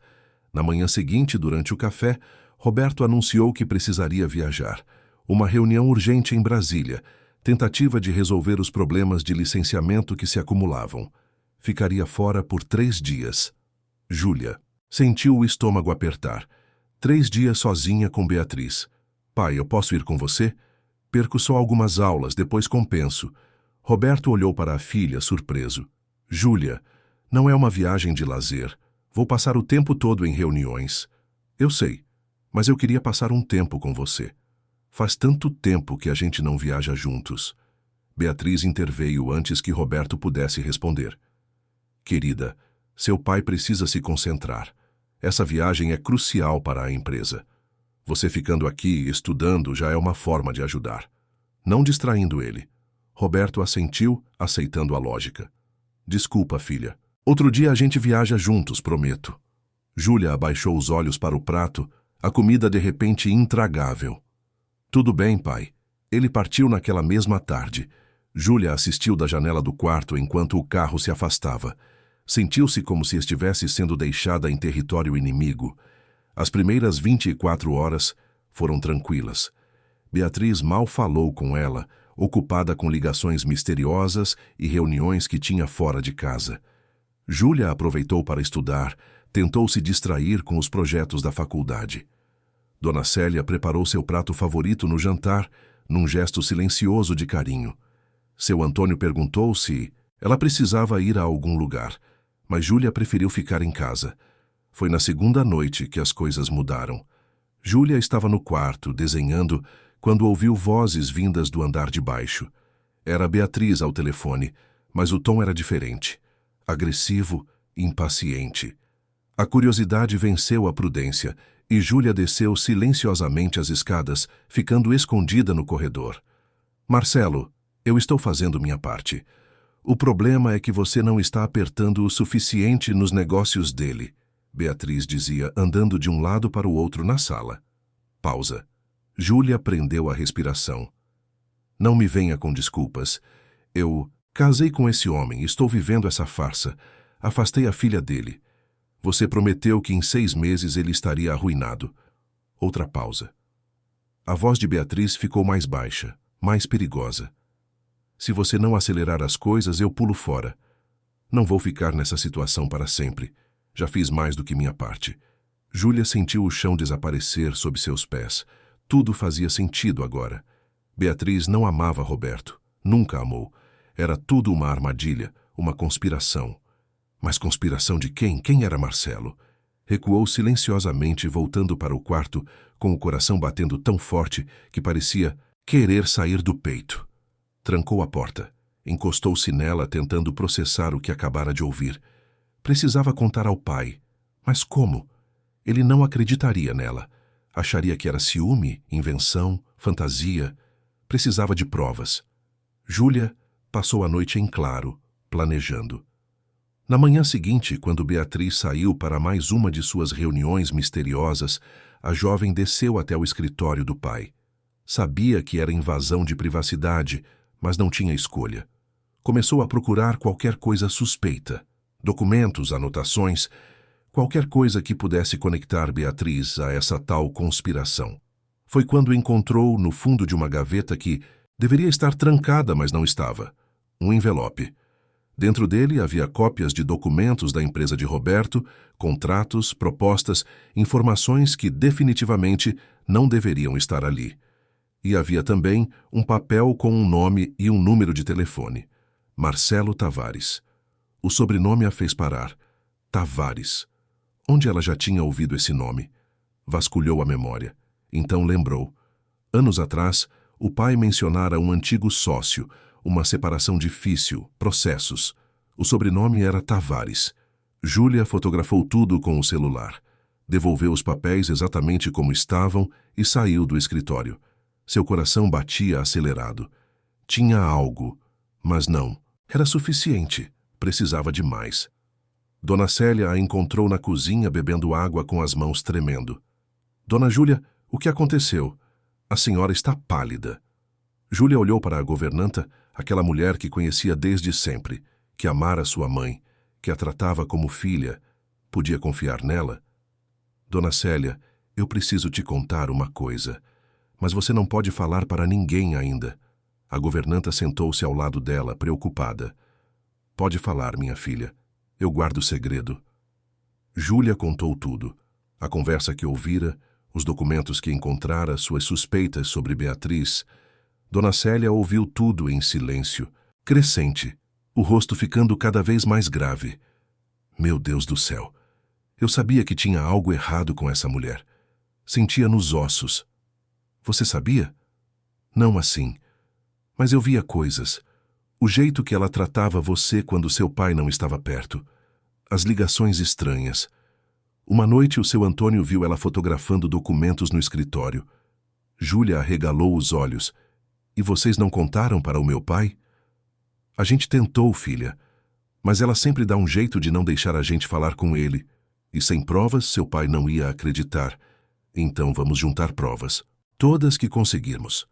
Na manhã seguinte, durante o café, Roberto anunciou que precisaria viajar. Uma reunião urgente em Brasília, tentativa de resolver os problemas de licenciamento que se acumulavam. Ficaria fora por 3 dias. Júlia sentiu o estômago apertar. 3 dias sozinha com Beatriz. Pai, eu posso ir com você? Perco só algumas aulas, depois compenso. Roberto olhou para a filha, surpreso. Júlia, não é uma viagem de lazer. Vou passar o tempo todo em reuniões. Eu sei, mas eu queria passar um tempo com você. Faz tanto tempo que a gente não viaja juntos. Beatriz interveio antes que Roberto pudesse responder. Querida, seu pai precisa se concentrar. Essa viagem é crucial para a empresa. Você ficando aqui estudando já é uma forma de ajudar. Não distraindo ele. Roberto assentiu, aceitando a lógica. Desculpa, filha. Outro dia a gente viaja juntos, prometo. Júlia abaixou os olhos para o prato, a comida de repente intragável. Tudo bem, pai. Ele partiu naquela mesma tarde. Júlia assistiu da janela do quarto enquanto o carro se afastava. Sentiu-se como se estivesse sendo deixada em território inimigo. As primeiras 24 horas foram tranquilas. Beatriz mal falou com ela, ocupada com ligações misteriosas e reuniões que tinha fora de casa. Júlia aproveitou para estudar, tentou se distrair com os projetos da faculdade. Dona Célia preparou seu prato favorito no jantar, num gesto silencioso de carinho. Seu Antônio perguntou se ela precisava ir a algum lugar, mas Júlia preferiu ficar em casa. Foi na segunda noite que as coisas mudaram. Júlia estava no quarto, desenhando, quando ouviu vozes vindas do andar de baixo. Era Beatriz ao telefone, mas o tom era diferente. Agressivo, impaciente. A curiosidade venceu a prudência e Júlia desceu silenciosamente as escadas, ficando escondida no corredor. Marcelo, eu estou fazendo minha parte. O problema é que você não está apertando o suficiente nos negócios dele, Beatriz dizia, andando de um lado para o outro na sala. Pausa. Júlia prendeu a respiração. Não me venha com desculpas. Eu casei com esse homem, estou vivendo essa farsa. Afastei a filha dele. Você prometeu que em 6 meses ele estaria arruinado. Outra pausa. A voz de Beatriz ficou mais baixa, mais perigosa. Se você não acelerar as coisas, eu pulo fora. Não vou ficar nessa situação para sempre. Já fiz mais do que minha parte. Júlia sentiu o chão desaparecer sob seus pés. Tudo fazia sentido agora. Beatriz não amava Roberto. Nunca amou. Era tudo uma armadilha, uma conspiração. Mas conspiração de quem? Quem era Marcelo? Recuou silenciosamente, voltando para o quarto, com o coração batendo tão forte que parecia querer sair do peito. Trancou a porta. Encostou-se nela, tentando processar o que acabara de ouvir. Precisava contar ao pai. Mas como? Ele não acreditaria nela. Acharia que era ciúme, invenção, fantasia. Precisava de provas. Júlia passou a noite em claro, planejando. Na manhã seguinte, quando Beatriz saiu para mais uma de suas reuniões misteriosas, a jovem desceu até o escritório do pai. Sabia que era invasão de privacidade, mas não tinha escolha. Começou a procurar qualquer coisa suspeita. Documentos, anotações, qualquer coisa que pudesse conectar Beatriz a essa tal conspiração. foi quando encontrou, no fundo de uma gaveta que deveria estar trancada, mas não estava, um envelope. Dentro dele havia cópias de documentos da empresa de Roberto, contratos, propostas, informações que definitivamente não deveriam estar ali. E havia também um papel com um nome e um número de telefone. Marcelo Tavares. O sobrenome a fez parar. Tavares. Onde ela já tinha ouvido esse nome? Vasculhou a memória. Então lembrou. Anos atrás, o pai mencionara um antigo sócio, uma separação difícil, processos. O sobrenome era Tavares. Júlia fotografou tudo com o celular. Devolveu os papéis exatamente como estavam e saiu do escritório. Seu coração batia acelerado. Tinha algo, mas não. Era suficiente. Precisava de mais. Dona Célia a encontrou na cozinha bebendo água com as mãos tremendo. Dona Júlia, o que aconteceu? A senhora está pálida. Júlia olhou para a governanta, aquela mulher que conhecia desde sempre, que amara sua mãe, que a tratava como filha. Podia confiar nela? Dona Célia, eu preciso te contar uma coisa, mas você não pode falar para ninguém ainda. A governanta sentou-se ao lado dela, preocupada. Pode falar, minha filha. Eu guardo o segredo. Júlia contou tudo. A conversa que ouvira, os documentos que encontrara, suas suspeitas sobre Beatriz. Dona Célia ouviu tudo em silêncio, crescente, o rosto ficando cada vez mais grave. Meu Deus do céu! Eu sabia que tinha algo errado com essa mulher. Sentia nos ossos. Você sabia? Não assim. Mas eu via coisas. O jeito que ela tratava você quando seu pai não estava perto. As ligações estranhas. Uma noite o seu Antônio viu ela fotografando documentos no escritório. Júlia arregalou os olhos. E vocês não contaram para o meu pai? A gente tentou, filha, mas ela sempre dá um jeito de não deixar a gente falar com ele. E sem provas, seu pai não ia acreditar. Então vamos juntar provas. Todas que conseguirmos.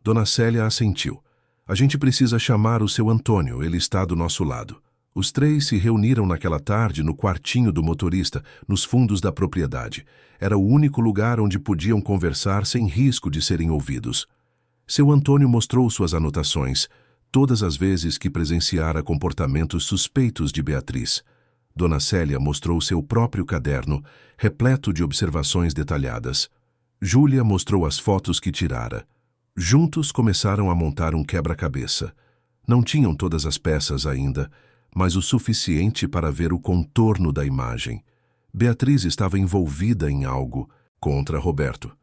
Dona Célia assentiu. A gente precisa chamar o seu Antônio, ele está do nosso lado. Os três se reuniram naquela tarde no quartinho do motorista, nos fundos da propriedade. Era o único lugar onde podiam conversar sem risco de serem ouvidos. Seu Antônio mostrou suas anotações, todas as vezes que presenciara comportamentos suspeitos de Beatriz. Dona Célia mostrou seu próprio caderno, repleto de observações detalhadas. Júlia mostrou as fotos que tirara. Juntos começaram a montar um quebra-cabeça. Não tinham todas as peças ainda, mas o suficiente para ver o contorno da imagem. Beatriz estava envolvida em algo contra Roberto.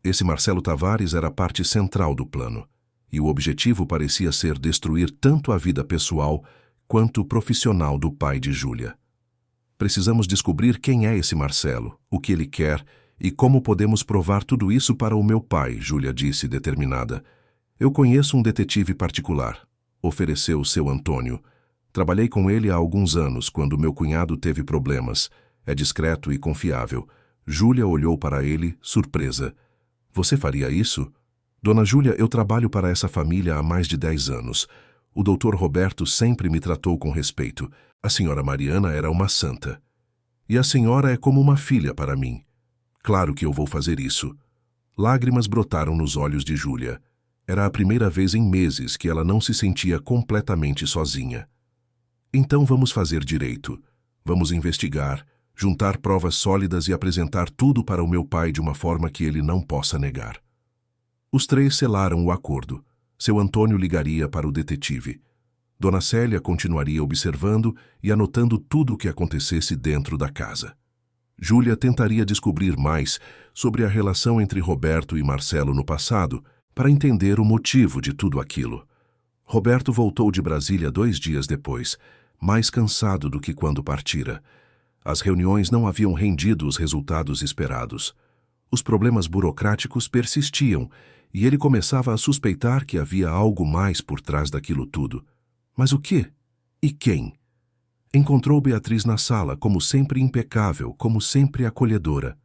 Esse Marcelo Tavares era a parte central do plano, e o objetivo parecia ser destruir tanto a vida pessoal quanto profissional do pai de Júlia. Precisamos descobrir quem é esse Marcelo, o que ele quer e como podemos provar tudo isso para o meu pai, Júlia disse determinada. Eu conheço um detetive particular, ofereceu seu Antônio. Trabalhei com ele há alguns anos, quando meu cunhado teve problemas. É discreto e confiável. Júlia olhou para ele, surpresa. Você faria isso? Dona Júlia, eu trabalho para essa família há mais de 10 anos. O doutor Roberto sempre me tratou com respeito. A senhora Mariana era uma santa. E a senhora é como uma filha para mim. Claro que eu vou fazer isso. Lágrimas brotaram nos olhos de Júlia. Era a primeira vez em meses que ela não se sentia completamente sozinha. Então vamos fazer direito. Vamos investigar, juntar provas sólidas e apresentar tudo para o meu pai de uma forma que ele não possa negar. Os três selaram o acordo. Seu Antônio ligaria para o detetive. Dona Célia continuaria observando e anotando tudo o que acontecesse dentro da casa. Júlia tentaria descobrir mais sobre a relação entre Roberto e Marcelo no passado para entender o motivo de tudo aquilo. Roberto voltou de Brasília 2 dias depois, mais cansado do que quando partira. As reuniões não haviam rendido os resultados esperados. Os problemas burocráticos persistiam e ele começava a suspeitar que havia algo mais por trás daquilo tudo. Mas o quê? E quem? Encontrou Beatriz na sala, como sempre impecável, como sempre acolhedora.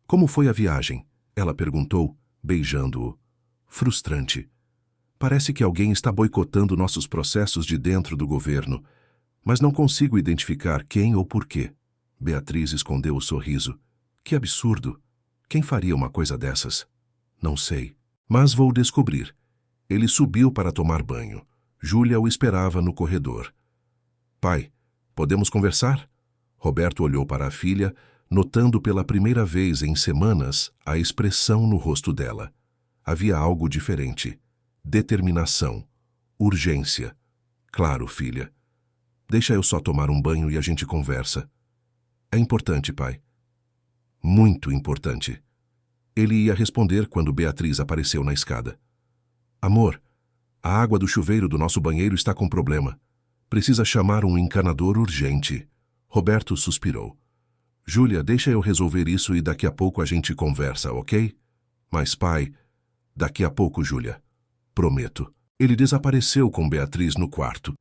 Como foi a viagem? Ela perguntou, beijando-o. Frustrante. Parece que alguém está boicotando nossos processos de dentro do governo, mas não consigo identificar quem ou por quê. Beatriz escondeu o sorriso. Que absurdo! Quem faria uma coisa dessas? Não sei. Mas vou descobrir. Ele subiu para tomar banho. Júlia o esperava no corredor. Pai, podemos conversar? Roberto olhou para a filha, notando pela primeira vez em semanas a expressão no rosto dela. Havia algo diferente. Determinação. Urgência. Claro, filha. Deixa eu só tomar um banho e a gente conversa. É importante, pai. Muito importante. Ele ia responder quando Beatriz apareceu na escada. Amor, a água do chuveiro do nosso banheiro está com problema. Precisa chamar um encanador urgente. Roberto suspirou. Júlia, deixa eu resolver isso e daqui a pouco a gente conversa, ok? Mas, pai, daqui a pouco, Júlia. Prometo. Ele desapareceu com Beatriz no quarto.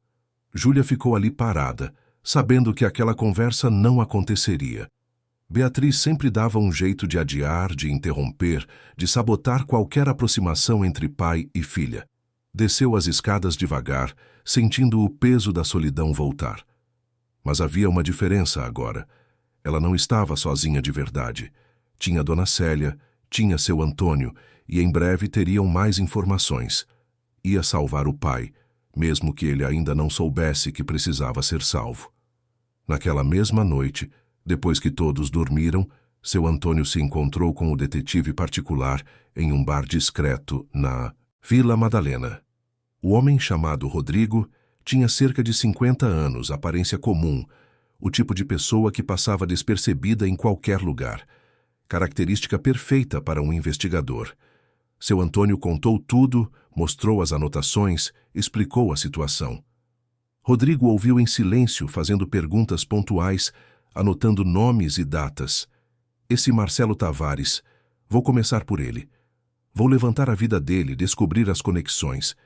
Júlia ficou ali parada, sabendo que aquela conversa não aconteceria. Beatriz sempre dava um jeito de adiar, de interromper, de sabotar qualquer aproximação entre pai e filha. Desceu as escadas devagar, sentindo o peso da solidão voltar. Mas havia uma diferença agora. Ela não estava sozinha de verdade. Tinha Dona Célia, tinha seu Antônio, e em breve teriam mais informações. Ia salvar o pai, mesmo que ele ainda não soubesse que precisava ser salvo. Naquela mesma noite, depois que todos dormiram, seu Antônio se encontrou com o detetive particular em um bar discreto na Vila Madalena. O homem chamado Rodrigo tinha cerca de 50 anos, aparência comum, o tipo de pessoa que passava despercebida em qualquer lugar. Característica perfeita para um investigador. Seu Antônio contou tudo, mostrou as anotações, explicou a situação. Rodrigo ouviu em silêncio, fazendo perguntas pontuais, anotando nomes e datas. Esse Marcelo Tavares, vou começar por ele. Vou levantar a vida dele, descobrir as conexões.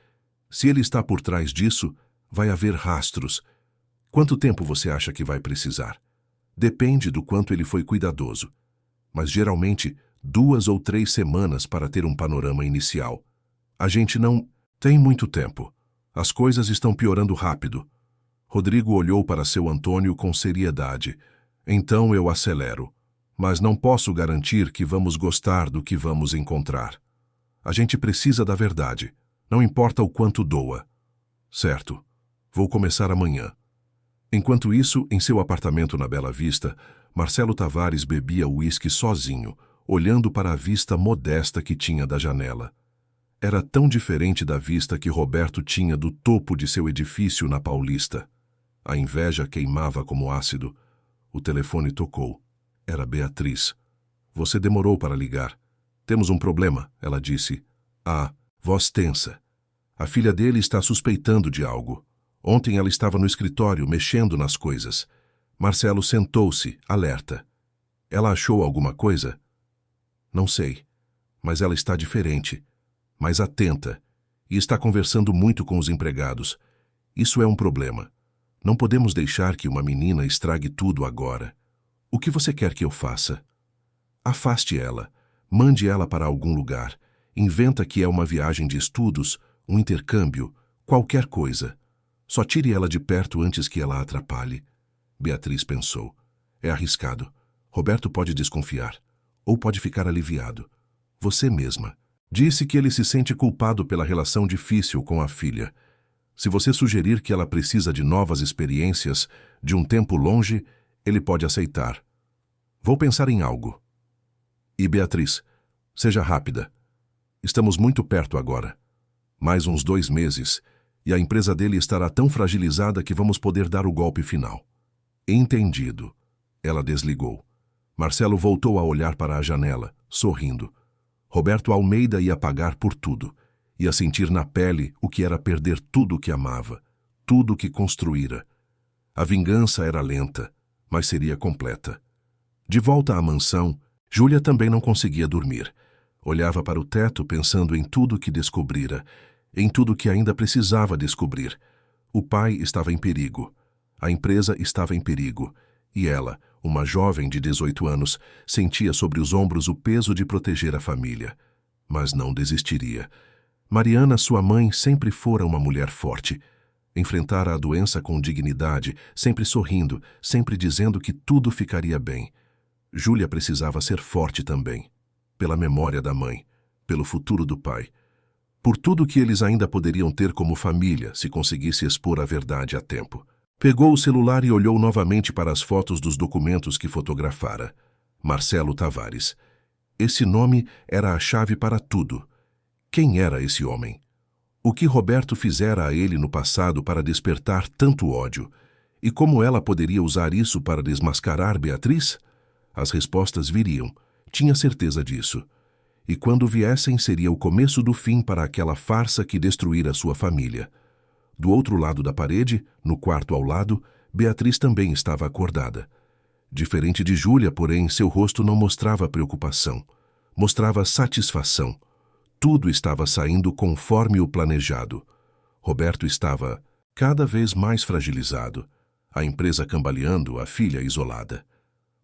Se ele está por trás disso, vai haver rastros. Quanto tempo você acha que vai precisar? Depende do quanto ele foi cuidadoso. Mas geralmente 2 ou 3 semanas para ter um panorama inicial. A gente não tem muito tempo. As coisas estão piorando rápido. Rodrigo olhou para seu Antônio com seriedade. Então eu acelero. Mas não posso garantir que vamos gostar do que vamos encontrar. A gente precisa da verdade. Não importa o quanto doa. Certo. Vou começar amanhã. Enquanto isso, em seu apartamento na Bela Vista, Marcelo Tavares bebia uísque sozinho, olhando para a vista modesta que tinha da janela. Era tão diferente da vista que Roberto tinha do topo de seu edifício na Paulista. A inveja queimava como ácido. O telefone tocou. Era Beatriz. Você demorou para ligar. Temos um problema, ela disse. Ah, voz tensa. A filha dele está suspeitando de algo. Ontem ela estava no escritório, mexendo nas coisas. Marcelo sentou-se, alerta. Ela achou alguma coisa? Não sei, mas ela está diferente, mais atenta, e está conversando muito com os empregados. Isso é um problema. Não podemos deixar que uma menina estrague tudo agora. O que você quer que eu faça? Afaste ela, mande ela para algum lugar, inventa que é uma viagem de estudos, um intercâmbio, qualquer coisa. Só tire ela de perto antes que ela a atrapalhe. Beatriz pensou. É arriscado. Roberto pode desconfiar. Ou pode ficar aliviado. Você mesma. Disse que ele se sente culpado pela relação difícil com a filha. Se você sugerir que ela precisa de novas experiências, de um tempo longe, ele pode aceitar. Vou pensar em algo. E Beatriz, seja rápida. Estamos muito perto agora. Mais uns 2 meses, e a empresa dele estará tão fragilizada que vamos poder dar o golpe final. Entendido. Ela desligou. Marcelo voltou a olhar para a janela, sorrindo. Roberto Almeida ia pagar por tudo. Ia sentir na pele o que era perder tudo o que amava, tudo o que construíra. A vingança era lenta, mas seria completa. De volta à mansão, Júlia também não conseguia dormir. Olhava para o teto pensando em tudo que descobrira, em tudo que ainda precisava descobrir. O pai estava em perigo. A empresa estava em perigo. E ela, uma jovem de 18 anos, sentia sobre os ombros o peso de proteger a família. Mas não desistiria. Mariana, sua mãe, sempre fora uma mulher forte. Enfrentara a doença com dignidade, sempre sorrindo, sempre dizendo que tudo ficaria bem. Júlia precisava ser forte também. Pela memória da mãe. pelo futuro do pai, por tudo que eles ainda poderiam ter como família se conseguisse expor a verdade a tempo. Pegou o celular e olhou novamente para as fotos dos documentos que fotografara. Marcelo Tavares. Esse nome era a chave para tudo. Quem era esse homem? O que Roberto fizera a ele no passado para despertar tanto ódio? E como ela poderia usar isso para desmascarar Beatriz? As respostas viriam, tinha certeza disso. E quando viessem, seria o começo do fim para aquela farsa que destruíra sua família. Do outro lado da parede, no quarto ao lado, Beatriz também estava acordada. Diferente de Júlia, porém, seu rosto não mostrava preocupação. Mostrava satisfação. Tudo estava saindo conforme o planejado. Roberto estava cada vez mais fragilizado. A empresa cambaleando, a filha isolada.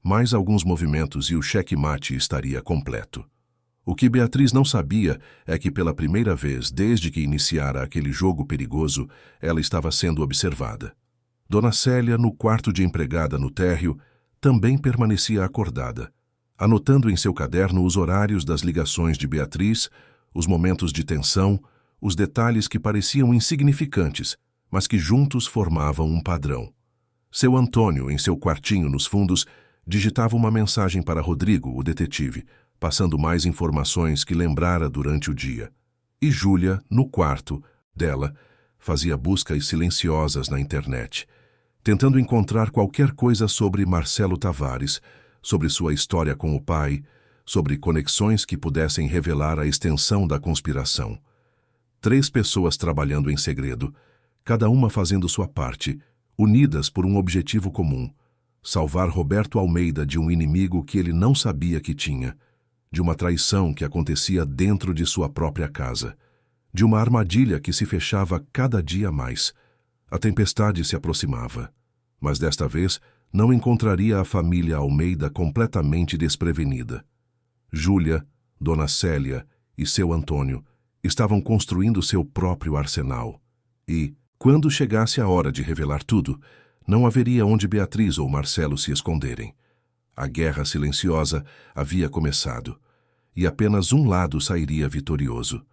Mais alguns movimentos e o cheque-mate estaria completo. O que Beatriz não sabia é que pela primeira vez desde que iniciara aquele jogo perigoso, ela estava sendo observada. Dona Célia, no quarto de empregada no térreo, também permanecia acordada, anotando em seu caderno os horários das ligações de Beatriz, os momentos de tensão, os detalhes que pareciam insignificantes, mas que juntos formavam um padrão. Seu Antônio, em seu quartinho nos fundos, digitava uma mensagem para Rodrigo, o detetive, passando mais informações que lembrara durante o dia. E Júlia, no quarto dela, fazia buscas silenciosas na internet, tentando encontrar qualquer coisa sobre Marcelo Tavares, sobre sua história com o pai, sobre conexões que pudessem revelar a extensão da conspiração. 3 pessoas trabalhando em segredo, cada uma fazendo sua parte, unidas por um objetivo comum: salvar Roberto Almeida de um inimigo que ele não sabia que tinha, de uma traição que acontecia dentro de sua própria casa, de uma armadilha que se fechava cada dia mais. A tempestade se aproximava, mas desta vez não encontraria a família Almeida completamente desprevenida. Júlia, Dona Célia e seu Antônio estavam construindo seu próprio arsenal. E, quando chegasse a hora de revelar tudo, não haveria onde Beatriz ou Marcelo se esconderem. A guerra silenciosa havia começado, e apenas um lado sairia vitorioso.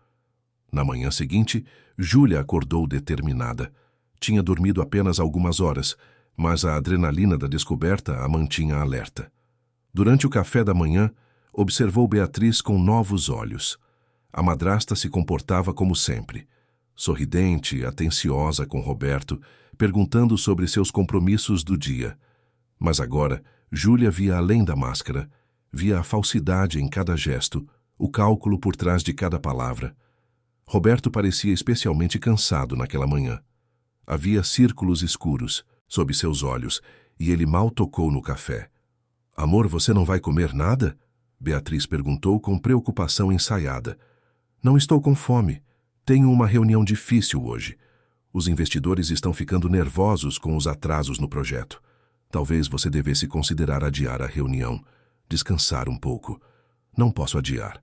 Na manhã seguinte, Júlia acordou determinada. Tinha dormido apenas algumas horas, mas a adrenalina da descoberta a mantinha alerta. Durante o café da manhã, observou Beatriz com novos olhos. A madrasta se comportava como sempre, sorridente e atenciosa com Roberto, perguntando sobre seus compromissos do dia. Mas agora, Júlia via além da máscara, via a falsidade em cada gesto, o cálculo por trás de cada palavra. Roberto parecia especialmente cansado naquela manhã. Havia círculos escuros sob seus olhos e ele mal tocou no café. "Amor, você não vai comer nada?" Beatriz perguntou com preocupação ensaiada. "Não estou com fome. Tenho uma reunião difícil hoje. Os investidores estão ficando nervosos com os atrasos no projeto. Talvez você devesse considerar adiar a reunião. Descansar um pouco." "Não posso adiar.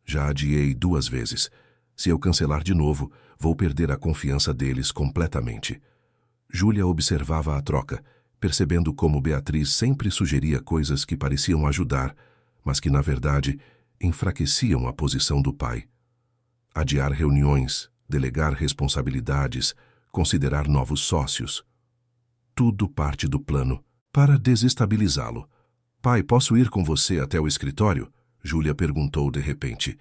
Já adiei 2 vezes. Se eu cancelar de novo, vou perder a confiança deles completamente." Júlia observava a troca, percebendo como Beatriz sempre sugeria coisas que pareciam ajudar, mas que, na verdade, enfraqueciam a posição do pai. Adiar reuniões, delegar responsabilidades, considerar novos sócios. Tudo parte do plano para desestabilizá-lo. "Pai, posso ir com você até o escritório?" Júlia perguntou de repente.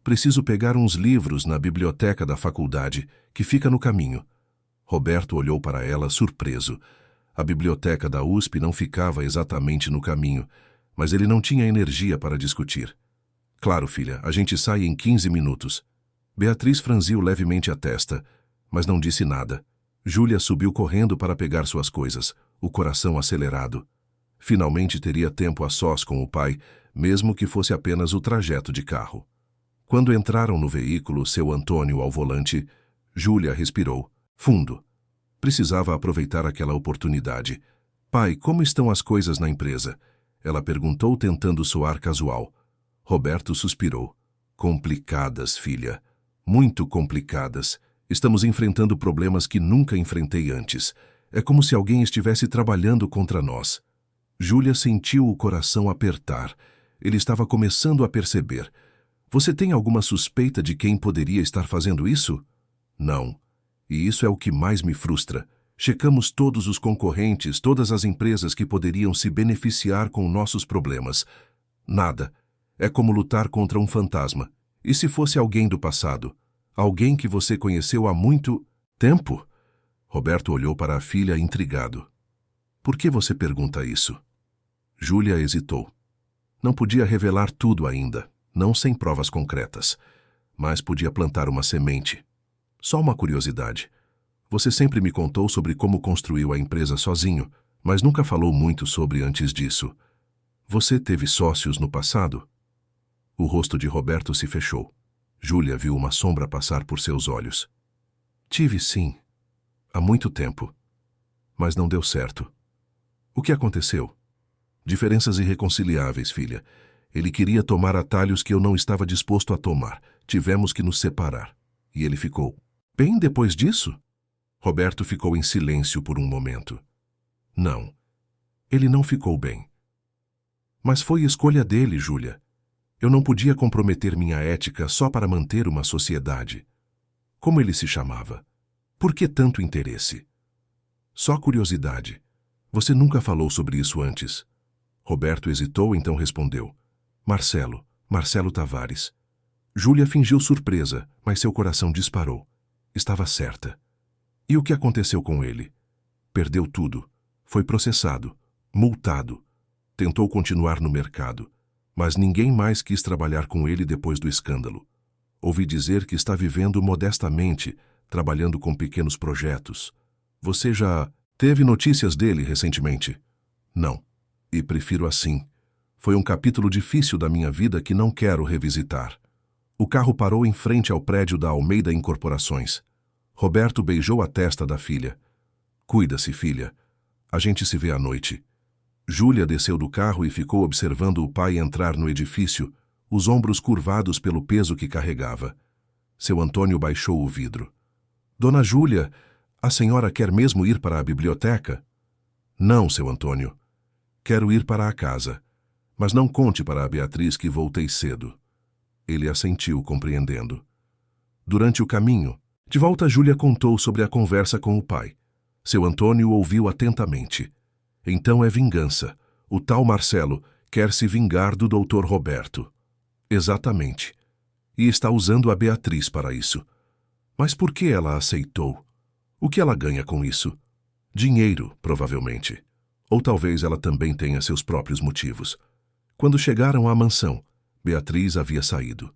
"Preciso pegar uns livros na biblioteca da faculdade, que fica no caminho." Roberto olhou para ela surpreso. A biblioteca da USP não ficava exatamente no caminho, mas ele não tinha energia para discutir. "Claro, filha, a gente sai em 15 minutos." Beatriz franziu levemente a testa, mas não disse nada. Júlia subiu correndo para pegar suas coisas, o coração acelerado. Finalmente teria tempo a sós com o pai, mesmo que fosse apenas o trajeto de carro. Quando entraram no veículo, seu Antônio ao volante, Júlia respirou fundo. Precisava aproveitar aquela oportunidade. "Pai, como estão as coisas na empresa?" Ela perguntou tentando soar casual. Roberto suspirou. "Complicadas, filha. Muito complicadas. Estamos enfrentando problemas que nunca enfrentei antes. É como se alguém estivesse trabalhando contra nós." Júlia sentiu o coração apertar. Ele estava começando a perceber. Você tem alguma suspeita de quem poderia estar fazendo isso? Não. E isso é o que mais me frustra. Checamos todos os concorrentes, todas as empresas que poderiam se beneficiar com nossos problemas. Nada. É como lutar contra um fantasma. E se fosse alguém do passado? Alguém que você conheceu há muito tempo? Roberto olhou para a filha intrigado. Por que você pergunta isso? Júlia hesitou. Não podia revelar tudo ainda, não sem provas concretas, mas podia plantar uma semente. Só uma curiosidade. Você sempre me contou sobre como construiu a empresa sozinho, mas nunca falou muito sobre antes disso. Você teve sócios no passado? O rosto de Roberto se fechou. Júlia viu uma sombra passar por seus olhos. Tive sim, há muito tempo. Mas não deu certo. O que aconteceu? Diferenças irreconciliáveis, filha. Ele queria tomar atalhos que eu não estava disposto a tomar. Tivemos que nos separar. E ele ficou bem depois disso? Roberto ficou em silêncio por um momento. Não, ele não ficou bem. Mas foi escolha dele, Júlia. Eu não podia comprometer minha ética só para manter uma sociedade. Como ele se chamava? Por que tanto interesse? Só curiosidade. Você nunca falou sobre isso antes. Roberto hesitou, então respondeu. Marcelo Tavares. Júlia fingiu surpresa, mas seu coração disparou. Estava certa. E o que aconteceu com ele? Perdeu tudo. Foi processado, multado. Tentou continuar no mercado, mas ninguém mais quis trabalhar com ele depois do escândalo. Ouvi dizer que está vivendo modestamente, trabalhando com pequenos projetos. Você já teve notícias dele recentemente? Não. E prefiro assim. Foi um capítulo difícil da minha vida que não quero revisitar. O carro parou em frente ao prédio da Almeida Incorporações. Roberto beijou a testa da filha. Cuida-se, filha. A gente se vê à noite. Júlia desceu do carro e ficou observando o pai entrar no edifício, os ombros curvados pelo peso que carregava. Seu Antônio baixou o vidro. Dona Júlia, a senhora quer mesmo ir para a biblioteca? Não, seu Antônio. Quero ir para a casa. Mas não conte para a Beatriz que voltei cedo. Ele assentiu, compreendendo. Durante o caminho, de volta Júlia contou sobre a conversa com o pai. Seu Antônio ouviu atentamente. Então é vingança. O tal Marcelo quer se vingar do Dr. Roberto. Exatamente. E está usando a Beatriz para isso. Mas por que ela aceitou? O que ela ganha com isso? Dinheiro, provavelmente. Ou talvez ela também tenha seus próprios motivos. Quando chegaram à mansão, Beatriz havia saído.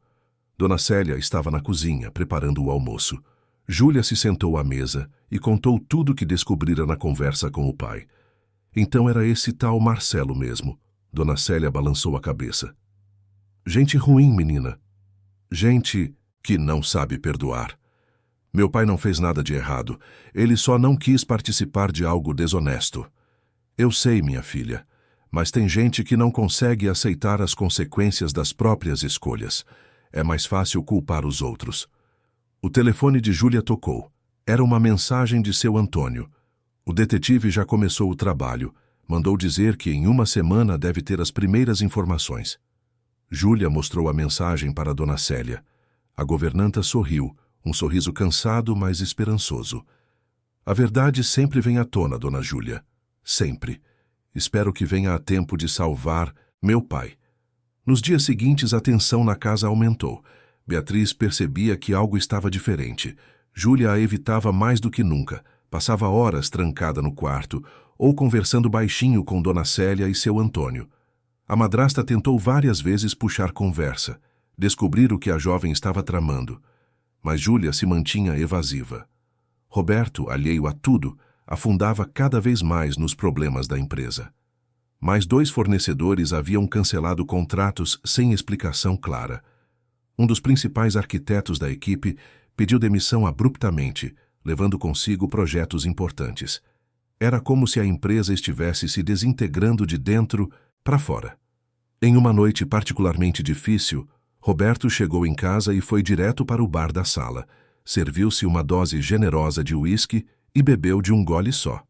Dona Célia estava na cozinha, preparando o almoço. Júlia se sentou à mesa e contou tudo o que descobrira na conversa com o pai. Então era esse tal Marcelo mesmo. Dona Célia balançou a cabeça. Gente ruim, menina. Gente que não sabe perdoar. Meu pai não fez nada de errado. Ele só não quis participar de algo desonesto. Eu sei, minha filha, mas tem gente que não consegue aceitar as consequências das próprias escolhas. É mais fácil culpar os outros. O telefone de Júlia tocou. Era uma mensagem de seu Antônio. O detetive já começou o trabalho. Mandou dizer que em uma semana deve ter as primeiras informações. Júlia mostrou a mensagem para Dona Célia. A governanta sorriu, um sorriso cansado, mas esperançoso. A verdade sempre vem à tona, Dona Júlia. Sempre. Espero que venha a tempo de salvar meu pai. Nos dias seguintes, a tensão na casa aumentou. Beatriz percebia que algo estava diferente. Júlia a evitava mais do que nunca. Passava horas trancada no quarto, ou conversando baixinho com Dona Célia e seu Antônio. A madrasta tentou várias vezes puxar conversa, descobrir o que a jovem estava tramando. Mas Júlia se mantinha evasiva. Roberto, alheio a tudo, afundava cada vez mais nos problemas da empresa. Mais 2 fornecedores haviam cancelado contratos sem explicação clara. Um dos principais arquitetos da equipe pediu demissão abruptamente, levando consigo projetos importantes. Era como se a empresa estivesse se desintegrando de dentro para fora. Em uma noite particularmente difícil, Roberto chegou em casa e foi direto para o bar da sala. Serviu-se uma dose generosa de uísque e bebeu de um gole só.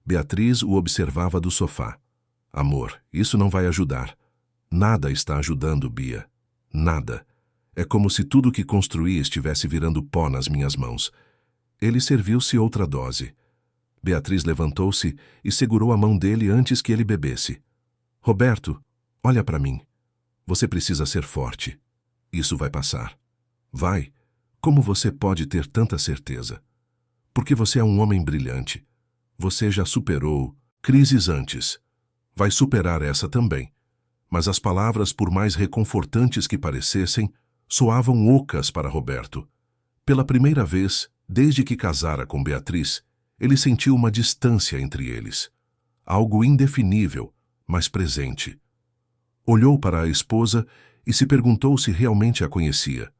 Beatriz o observava do sofá. Amor, isso não vai ajudar. Nada está ajudando, Bia. Nada. É como se tudo que construí estivesse virando pó nas minhas mãos. Ele serviu-se outra dose. Beatriz levantou-se e segurou a mão dele antes que ele bebesse. Roberto, olha para mim. Você precisa ser forte. Isso vai passar. Vai. Como você pode ter tanta certeza? Porque você é um homem brilhante. Você já superou crises antes. Vai superar essa também. Mas as palavras, por mais reconfortantes que parecessem, soavam ocas para Roberto. Pela primeira vez, desde que casara com Beatriz, ele sentiu uma distância entre eles. Algo indefinível, mas presente. Olhou para a esposa e se perguntou se realmente a conhecia.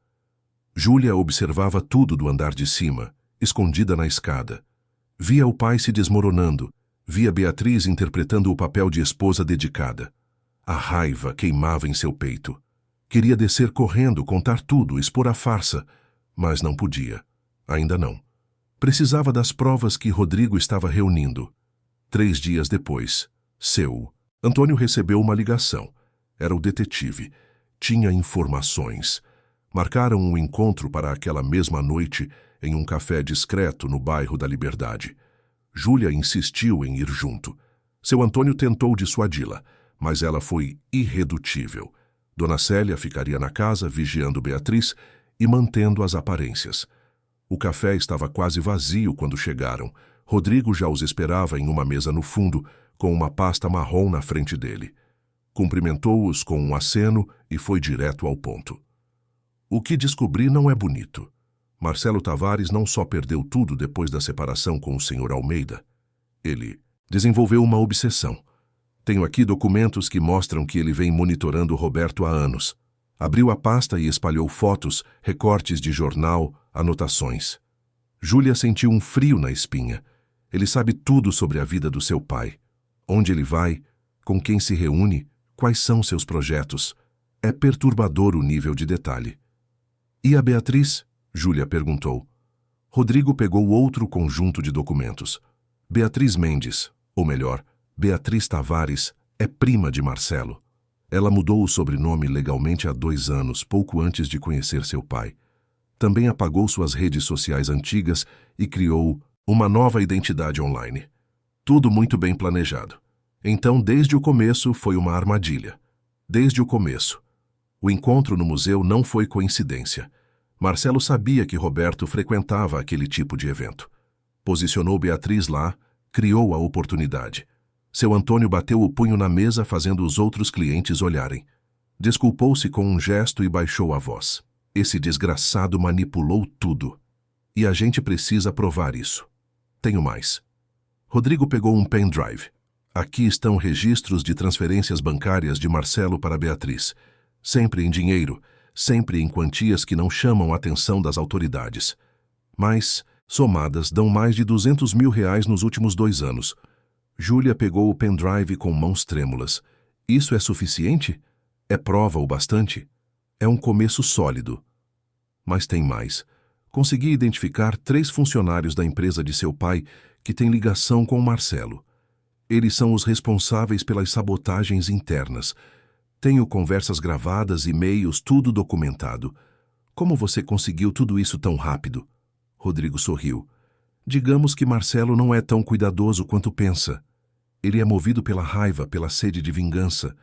Júlia observava tudo do andar de cima, escondida na escada. Via o pai se desmoronando, via Beatriz interpretando o papel de esposa dedicada. A raiva queimava em seu peito. Queria descer correndo, contar tudo, expor a farsa, mas não podia. Ainda não. Precisava das provas que Rodrigo estava reunindo. 3 dias depois, Antônio recebeu uma ligação. Era o detetive. Tinha informações. Marcaram um encontro para aquela mesma noite em um café discreto no bairro da Liberdade. Júlia insistiu em ir junto. Seu Antônio tentou dissuadi-la, mas ela foi irredutível. Dona Célia ficaria na casa vigiando Beatriz e mantendo as aparências. O café estava quase vazio quando chegaram. Rodrigo já os esperava em uma mesa no fundo, com uma pasta marrom na frente dele. Cumprimentou-os com um aceno e foi direto ao ponto. O que descobri não é bonito. Marcelo Tavares não só perdeu tudo depois da separação com o Sr. Almeida. Ele desenvolveu uma obsessão. Tenho aqui documentos que mostram que ele vem monitorando Roberto há anos. Abriu a pasta e espalhou fotos, recortes de jornal, anotações. Júlia sentiu um frio na espinha. Ele sabe tudo sobre a vida do seu pai. Onde ele vai, com quem se reúne, quais são seus projetos. É perturbador o nível de detalhe. E a Beatriz? Júlia perguntou. Rodrigo pegou outro conjunto de documentos. Beatriz Mendes, ou melhor, Beatriz Tavares, é prima de Marcelo. Ela mudou o sobrenome legalmente há 2 anos, pouco antes de conhecer seu pai. Também apagou suas redes sociais antigas e criou uma nova identidade online. Tudo muito bem planejado. Então, desde o começo, foi uma armadilha. Desde o começo. O encontro no museu não foi coincidência. Marcelo sabia que Roberto frequentava aquele tipo de evento. Posicionou Beatriz lá, criou a oportunidade. Seu Antônio bateu o punho na mesa, fazendo os outros clientes olharem. Desculpou-se com um gesto e baixou a voz. Esse desgraçado manipulou tudo. E a gente precisa provar isso. Tenho mais. Rodrigo pegou um pendrive. Aqui estão registros de transferências bancárias de Marcelo para Beatriz. Sempre em dinheiro, sempre em quantias que não chamam a atenção das autoridades. Mas, somadas, dão mais de R$200 mil nos últimos 2 anos. Júlia pegou o pendrive com mãos trêmulas. Isso é suficiente? É prova o bastante? É um começo sólido. Mas tem mais. Consegui identificar 3 funcionários da empresa de seu pai que têm ligação com Marcelo. Eles são os responsáveis pelas sabotagens internas. Tenho conversas gravadas, e-mails, tudo documentado. Como você conseguiu tudo isso tão rápido? Rodrigo sorriu. Digamos que Marcelo não é tão cuidadoso quanto pensa. Ele é movido pela raiva, pela sede de vingança.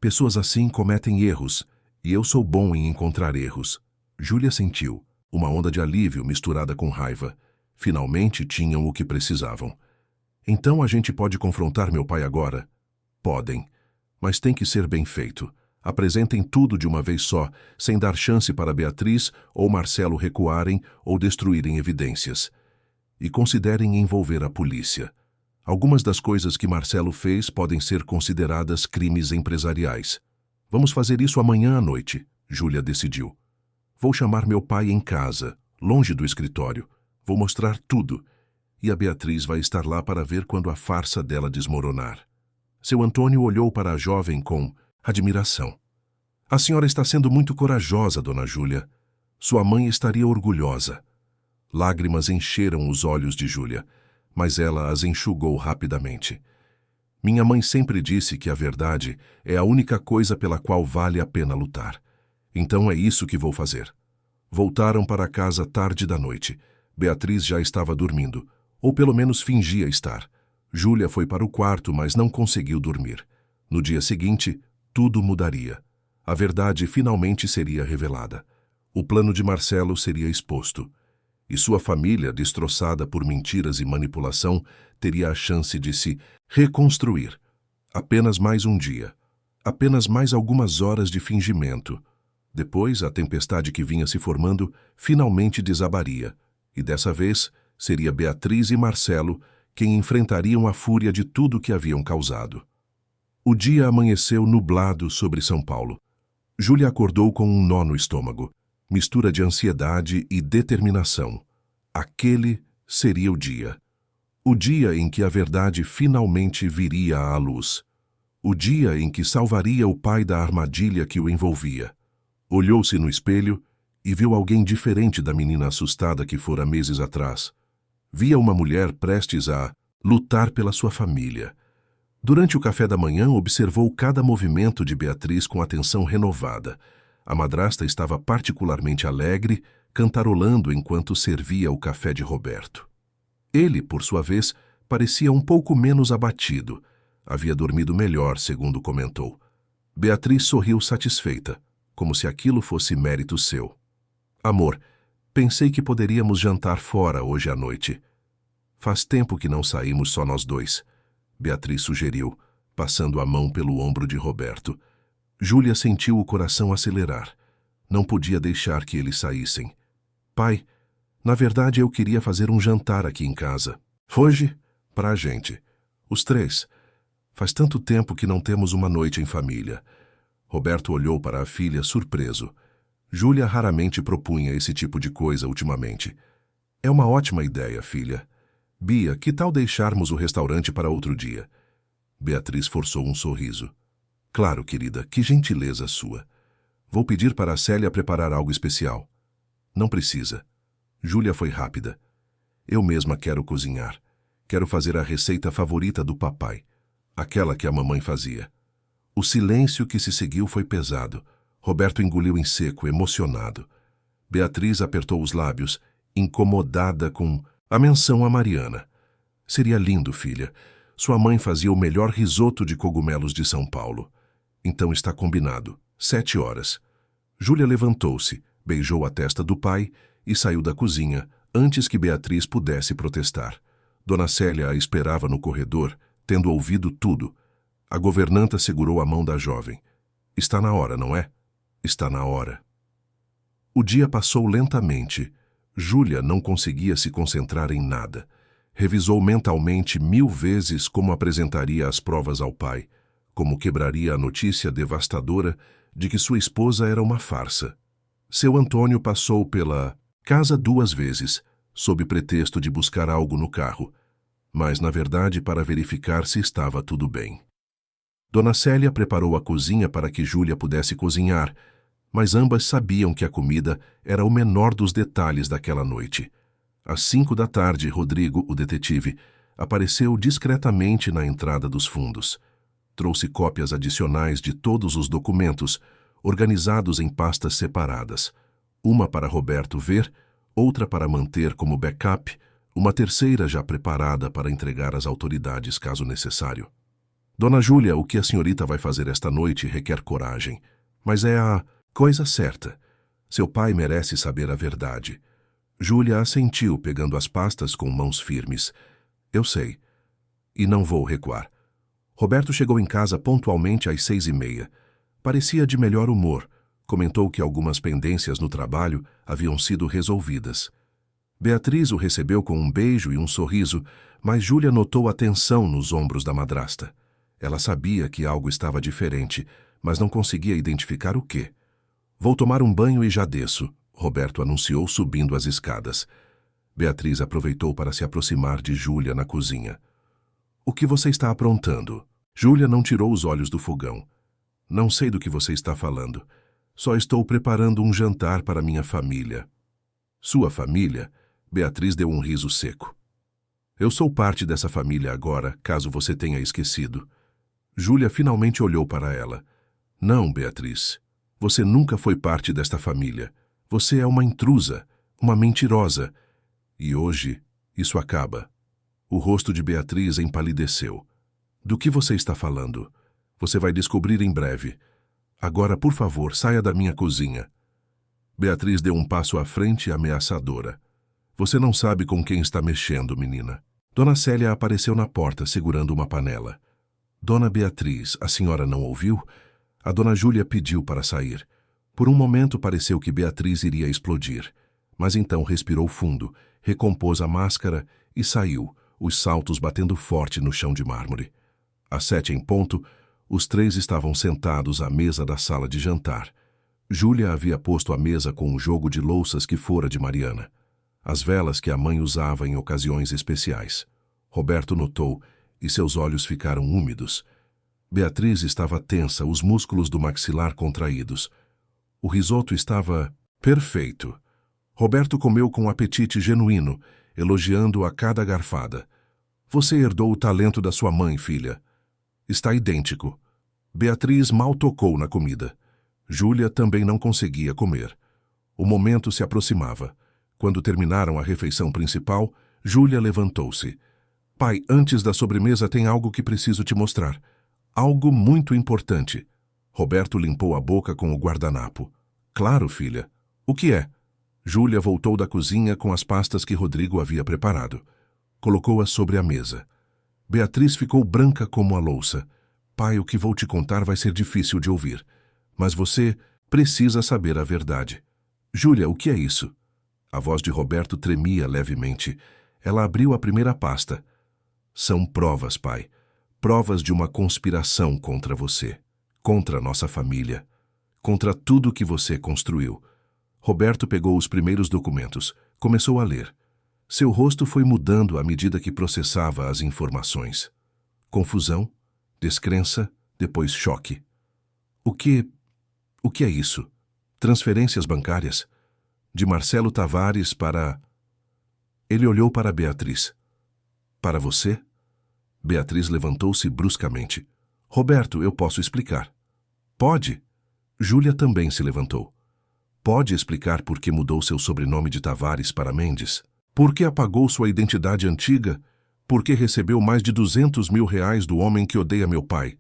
Pessoas assim cometem erros, e eu sou bom em encontrar erros. Júlia sentiu uma onda de alívio misturada com raiva. Finalmente tinham o que precisavam. Então a gente pode confrontar meu pai agora? Podem, mas tem que ser bem feito. Apresentem tudo de uma vez só, sem dar chance para Beatriz ou Marcelo recuarem ou destruírem evidências. E considerem envolver a polícia. Algumas das coisas que Marcelo fez podem ser consideradas crimes empresariais. Vamos fazer isso amanhã à noite, Júlia decidiu. Vou chamar meu pai em casa, longe do escritório. Vou mostrar tudo. E a Beatriz vai estar lá para ver quando a farsa dela desmoronar. Seu Antônio olhou para a jovem com admiração. A senhora está sendo muito corajosa, dona Júlia. Sua mãe estaria orgulhosa. Lágrimas encheram os olhos de Júlia, mas ela as enxugou rapidamente. Minha mãe sempre disse que a verdade é a única coisa pela qual vale a pena lutar. Então é isso que vou fazer. Voltaram para casa tarde da noite. Beatriz já estava dormindo, ou pelo menos fingia estar. Júlia foi para o quarto, mas não conseguiu dormir. No dia seguinte, tudo mudaria. A verdade finalmente seria revelada. O plano de Marcelo seria exposto. E sua família, destroçada por mentiras e manipulação, teria a chance de se reconstruir. Apenas mais um dia. Apenas mais algumas horas de fingimento. Depois, a tempestade que vinha se formando finalmente desabaria. E dessa vez, seria Beatriz e Marcelo quem enfrentariam a fúria de tudo que haviam causado. O dia amanheceu nublado sobre São Paulo. Júlia acordou com um nó no estômago, mistura de ansiedade e determinação. Aquele seria o dia. O dia em que a verdade finalmente viria à luz. O dia em que salvaria o pai da armadilha que o envolvia. Olhou-se no espelho e viu alguém diferente da menina assustada que fora meses atrás. Via uma mulher prestes a lutar pela sua família. Durante o café da manhã, observou cada movimento de Beatriz com atenção renovada. A madrasta estava particularmente alegre, cantarolando enquanto servia o café de Roberto. Ele, por sua vez, parecia um pouco menos abatido. Havia dormido melhor, segundo comentou. Beatriz sorriu satisfeita, como se aquilo fosse mérito seu. Amor, pensei que poderíamos jantar fora hoje à noite. Faz tempo que não saímos só nós dois, Beatriz sugeriu, passando a mão pelo ombro de Roberto. Júlia sentiu o coração acelerar. Não podia deixar que eles saíssem. Pai, na verdade eu queria fazer um jantar aqui em casa. Hoje, para a gente. Os três. Faz tanto tempo que não temos uma noite em família. Roberto olhou para a filha surpreso. Júlia raramente propunha esse tipo de coisa ultimamente. É uma ótima ideia, filha. Bia, que tal deixarmos o restaurante para outro dia? Beatriz forçou um sorriso. Claro, querida, que gentileza sua. Vou pedir para a Célia preparar algo especial. Não precisa. Júlia foi rápida. Eu mesma quero cozinhar. Quero fazer a receita favorita do papai. Aquela que a mamãe fazia. O silêncio que se seguiu foi pesado. Roberto engoliu em seco, emocionado. Beatriz apertou os lábios, incomodada com a menção a Mariana. Seria lindo, filha. Sua mãe fazia o melhor risoto de cogumelos de São Paulo. Então está combinado. 7 horas. Júlia levantou-se, beijou a testa do pai e saiu da cozinha antes que Beatriz pudesse protestar. Dona Célia a esperava no corredor, tendo ouvido tudo. A governanta segurou a mão da jovem. Está na hora, não é? Está na hora. O dia passou lentamente. Júlia não conseguia se concentrar em nada. Revisou mentalmente 1000 vezes como apresentaria as provas ao pai, como quebraria a notícia devastadora de que sua esposa era uma farsa. Seu Antônio passou pela casa 2 vezes, sob pretexto de buscar algo no carro, mas na verdade para verificar se estava tudo bem. Dona Célia preparou a cozinha para que Júlia pudesse cozinhar, mas ambas sabiam que a comida era o menor dos detalhes daquela noite. Às 5 da tarde, Rodrigo, o detetive, apareceu discretamente na entrada dos fundos. Trouxe cópias adicionais de todos os documentos, organizados em pastas separadas. Uma para Roberto ver, outra para manter como backup, uma terceira já preparada para entregar às autoridades caso necessário. Dona Júlia, o que a senhorita vai fazer esta noite requer coragem, mas é a coisa certa. Seu pai merece saber a verdade. Júlia assentiu, pegando as pastas com mãos firmes. Eu sei. E não vou recuar. Roberto chegou em casa pontualmente às 6h30. Parecia de melhor humor. Comentou que algumas pendências no trabalho haviam sido resolvidas. Beatriz o recebeu com um beijo e um sorriso, mas Júlia notou a tensão nos ombros da madrasta. Ela sabia que algo estava diferente, mas não conseguia identificar o quê. Vou tomar um banho e já desço, Roberto anunciou subindo as escadas. Beatriz aproveitou para se aproximar de Júlia na cozinha. O que você está aprontando? Júlia não tirou os olhos do fogão. Não sei do que você está falando. Só estou preparando um jantar para minha família. Sua família? Beatriz deu um riso seco. Eu sou parte dessa família agora, caso você tenha esquecido. Júlia finalmente olhou para ela. Não, Beatriz. Você nunca foi parte desta família. Você é uma intrusa, uma mentirosa. E hoje, isso acaba. O rosto de Beatriz empalideceu. Do que você está falando? Você vai descobrir em breve. Agora, por favor, saia da minha cozinha. Beatriz deu um passo à frente ameaçadora. Você não sabe com quem está mexendo, menina. Dona Célia apareceu na porta, segurando uma panela. Dona Beatriz, a senhora não ouviu? A dona Júlia pediu para sair. Por um momento pareceu que Beatriz iria explodir, mas então respirou fundo, recompôs a máscara e saiu, os saltos batendo forte no chão de mármore. Às 7 em ponto, os três estavam sentados à mesa da sala de jantar. Júlia havia posto a mesa com um jogo de louças que fora de Mariana. As velas que a mãe usava em ocasiões especiais. Roberto notou e seus olhos ficaram úmidos. Beatriz estava tensa, os músculos do maxilar contraídos. O risoto estava perfeito. Roberto comeu com apetite genuíno, elogiando a cada garfada. Você herdou o talento da sua mãe, filha. Está idêntico. Beatriz mal tocou na comida. Júlia também não conseguia comer. O momento se aproximava. Quando terminaram a refeição principal, Júlia levantou-se. Pai, antes da sobremesa tem algo que preciso te mostrar. Algo muito importante. Roberto limpou a boca com o guardanapo. Claro, filha. O que é? Júlia voltou da cozinha com as pastas que Rodrigo havia preparado. Colocou-as sobre a mesa. Beatriz ficou branca como a louça. Pai, o que vou te contar vai ser difícil de ouvir. Mas você precisa saber a verdade. Júlia, o que é isso? A voz de Roberto tremia levemente. Ela abriu a primeira pasta. São provas, pai. Provas de uma conspiração contra você. Contra nossa família. Contra tudo que você construiu. Roberto pegou os primeiros documentos. Começou a ler. Seu rosto foi mudando à medida que processava as informações. Confusão, descrença, depois choque. O que é isso? Transferências bancárias? De Marcelo Tavares para... Ele olhou para Beatriz. Para você? Beatriz levantou-se bruscamente. Roberto, eu posso explicar. Pode? Júlia também se levantou. Pode explicar por que mudou seu sobrenome de Tavares para Mendes? Por que apagou sua identidade antiga? Por que recebeu mais de 200 mil reais do homem que odeia meu pai?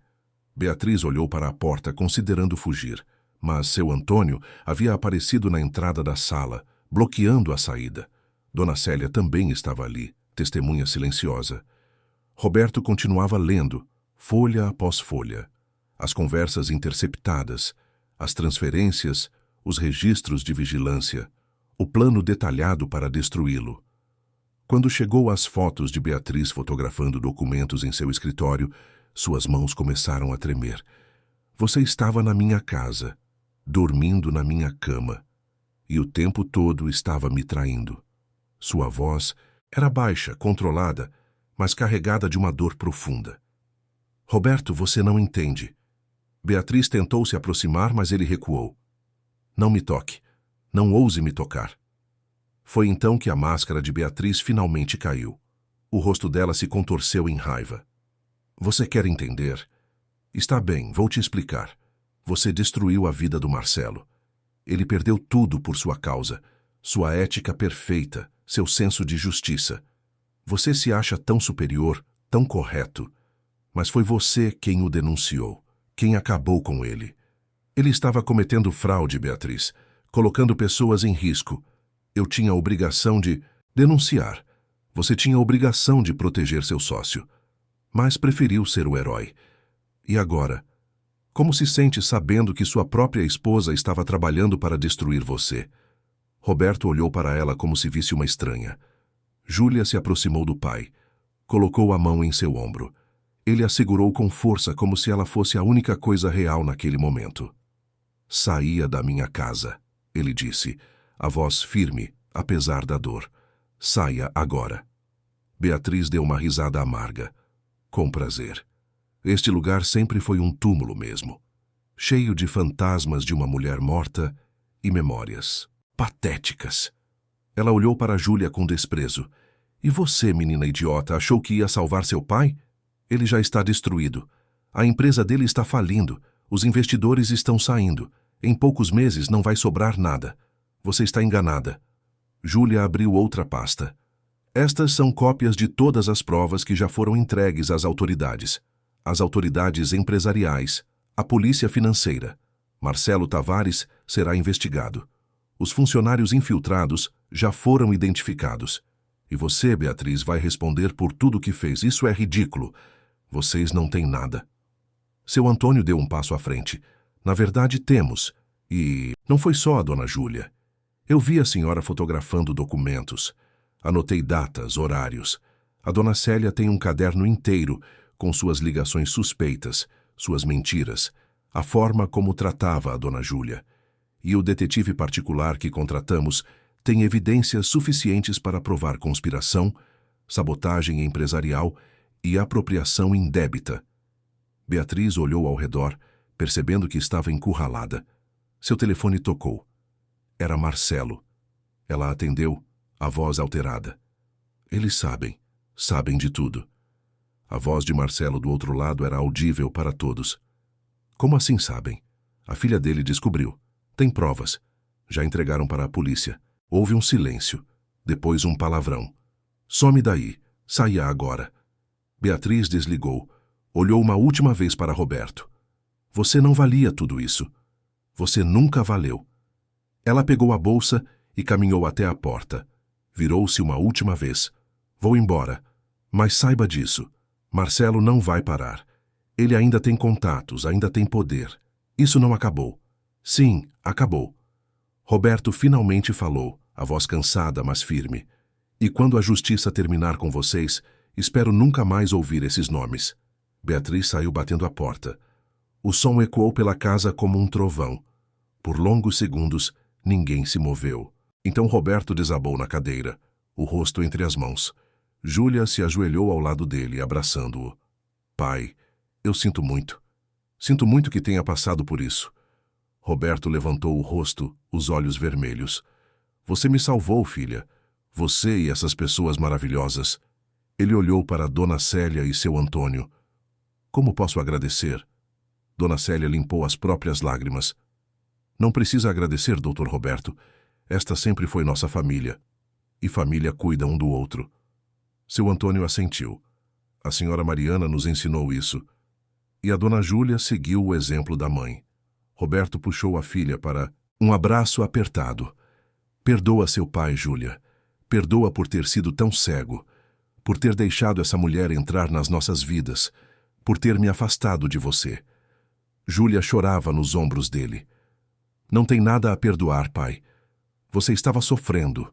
Beatriz olhou para a porta, considerando fugir. Mas seu Antônio havia aparecido na entrada da sala, bloqueando a saída. Dona Célia também estava ali, testemunha silenciosa. Roberto continuava lendo, folha após folha. As conversas interceptadas, as transferências, os registros de vigilância, o plano detalhado para destruí-lo. Quando chegou às fotos de Beatriz fotografando documentos em seu escritório, suas mãos começaram a tremer. Você estava na minha casa, dormindo na minha cama, e o tempo todo estava me traindo. Sua voz era baixa, controlada, mas carregada de uma dor profunda. Roberto, você não entende. Beatriz tentou se aproximar, mas ele recuou. Não me toque. Não ouse me tocar. Foi então que a máscara de Beatriz finalmente caiu. O rosto dela se contorceu em raiva. Você quer entender? Está bem, vou te explicar. Você destruiu a vida do Marcelo. Ele perdeu tudo por sua causa. Sua ética perfeita, seu senso de justiça. Você se acha tão superior, tão correto. Mas foi você quem o denunciou, quem acabou com ele. Ele estava cometendo fraude, Beatriz, colocando pessoas em risco. Eu tinha a obrigação de denunciar. Você tinha a obrigação de proteger seu sócio. Mas preferiu ser o herói. E agora? Como se sente sabendo que sua própria esposa estava trabalhando para destruir você? Roberto olhou para ela como se visse uma estranha. Júlia se aproximou do pai. Colocou a mão em seu ombro. Ele a segurou com força como se ela fosse a única coisa real naquele momento. Saia da minha casa, ele disse, a voz firme, apesar da dor. Saia agora. Beatriz deu uma risada amarga. Com prazer. Este lugar sempre foi um túmulo mesmo, cheio de fantasmas de uma mulher morta e memórias patéticas. Ela olhou para Júlia com desprezo. E você, menina idiota, achou que ia salvar seu pai? Ele já está destruído. A empresa dele está falindo. Os investidores estão saindo. Em poucos meses não vai sobrar nada. Você está enganada. Júlia abriu outra pasta. Estas são cópias de todas as provas que já foram entregues às autoridades empresariais, à polícia financeira. Marcelo Tavares será investigado. Os funcionários infiltrados já foram identificados. E você, Beatriz, vai responder por tudo que fez. Isso é ridículo. Vocês não têm nada. Seu Antônio deu um passo à frente. Na verdade, temos. E não foi só a dona Júlia. Eu vi a senhora fotografando documentos. Anotei datas, horários. A dona Célia tem um caderno inteiro com suas ligações suspeitas, suas mentiras, a forma como tratava a dona Júlia. E o detetive particular que contratamos tem evidências suficientes para provar conspiração, sabotagem empresarial e apropriação indébita. Beatriz olhou ao redor, percebendo que estava encurralada. Seu telefone tocou. Era Marcelo. Ela atendeu, a voz alterada. Eles sabem de tudo. A voz de Marcelo do outro lado era audível para todos. Como assim sabem? A filha dele descobriu. Tem provas. Já entregaram para a polícia. Houve um silêncio. Depois um palavrão. Some daí. Saia agora. Beatriz desligou. Olhou uma última vez para Roberto. Você não valia tudo isso. Você nunca valeu. Ela pegou a bolsa e caminhou até a porta. Virou-se uma última vez. Vou embora. Mas saiba disso. Marcelo não vai parar. Ele ainda tem contatos, ainda tem poder. Isso não acabou. Sim, acabou. Roberto finalmente falou, a voz cansada, mas firme. E quando a justiça terminar com vocês, espero nunca mais ouvir esses nomes. Beatriz saiu batendo a porta. O som ecoou pela casa como um trovão. Por longos segundos, ninguém se moveu. Então Roberto desabou na cadeira, o rosto entre as mãos. Júlia se ajoelhou ao lado dele, abraçando-o. Pai, eu sinto muito. Sinto muito que tenha passado por isso. Roberto levantou o rosto, os olhos vermelhos. Você me salvou, filha. Você e essas pessoas maravilhosas. Ele olhou para Dona Célia e seu Antônio. Como posso agradecer? Dona Célia limpou as próprias lágrimas. Não precisa agradecer, Dr. Roberto. Esta sempre foi nossa família. E família cuida um do outro. Seu Antônio assentiu. A senhora Mariana nos ensinou isso. E a dona Júlia seguiu o exemplo da mãe. Roberto puxou a filha para um abraço apertado. Perdoa seu pai, Júlia. Perdoa por ter sido tão cego. Por ter deixado essa mulher entrar nas nossas vidas. Por ter me afastado de você. Júlia chorava nos ombros dele. Não tem nada a perdoar, pai. Você estava sofrendo.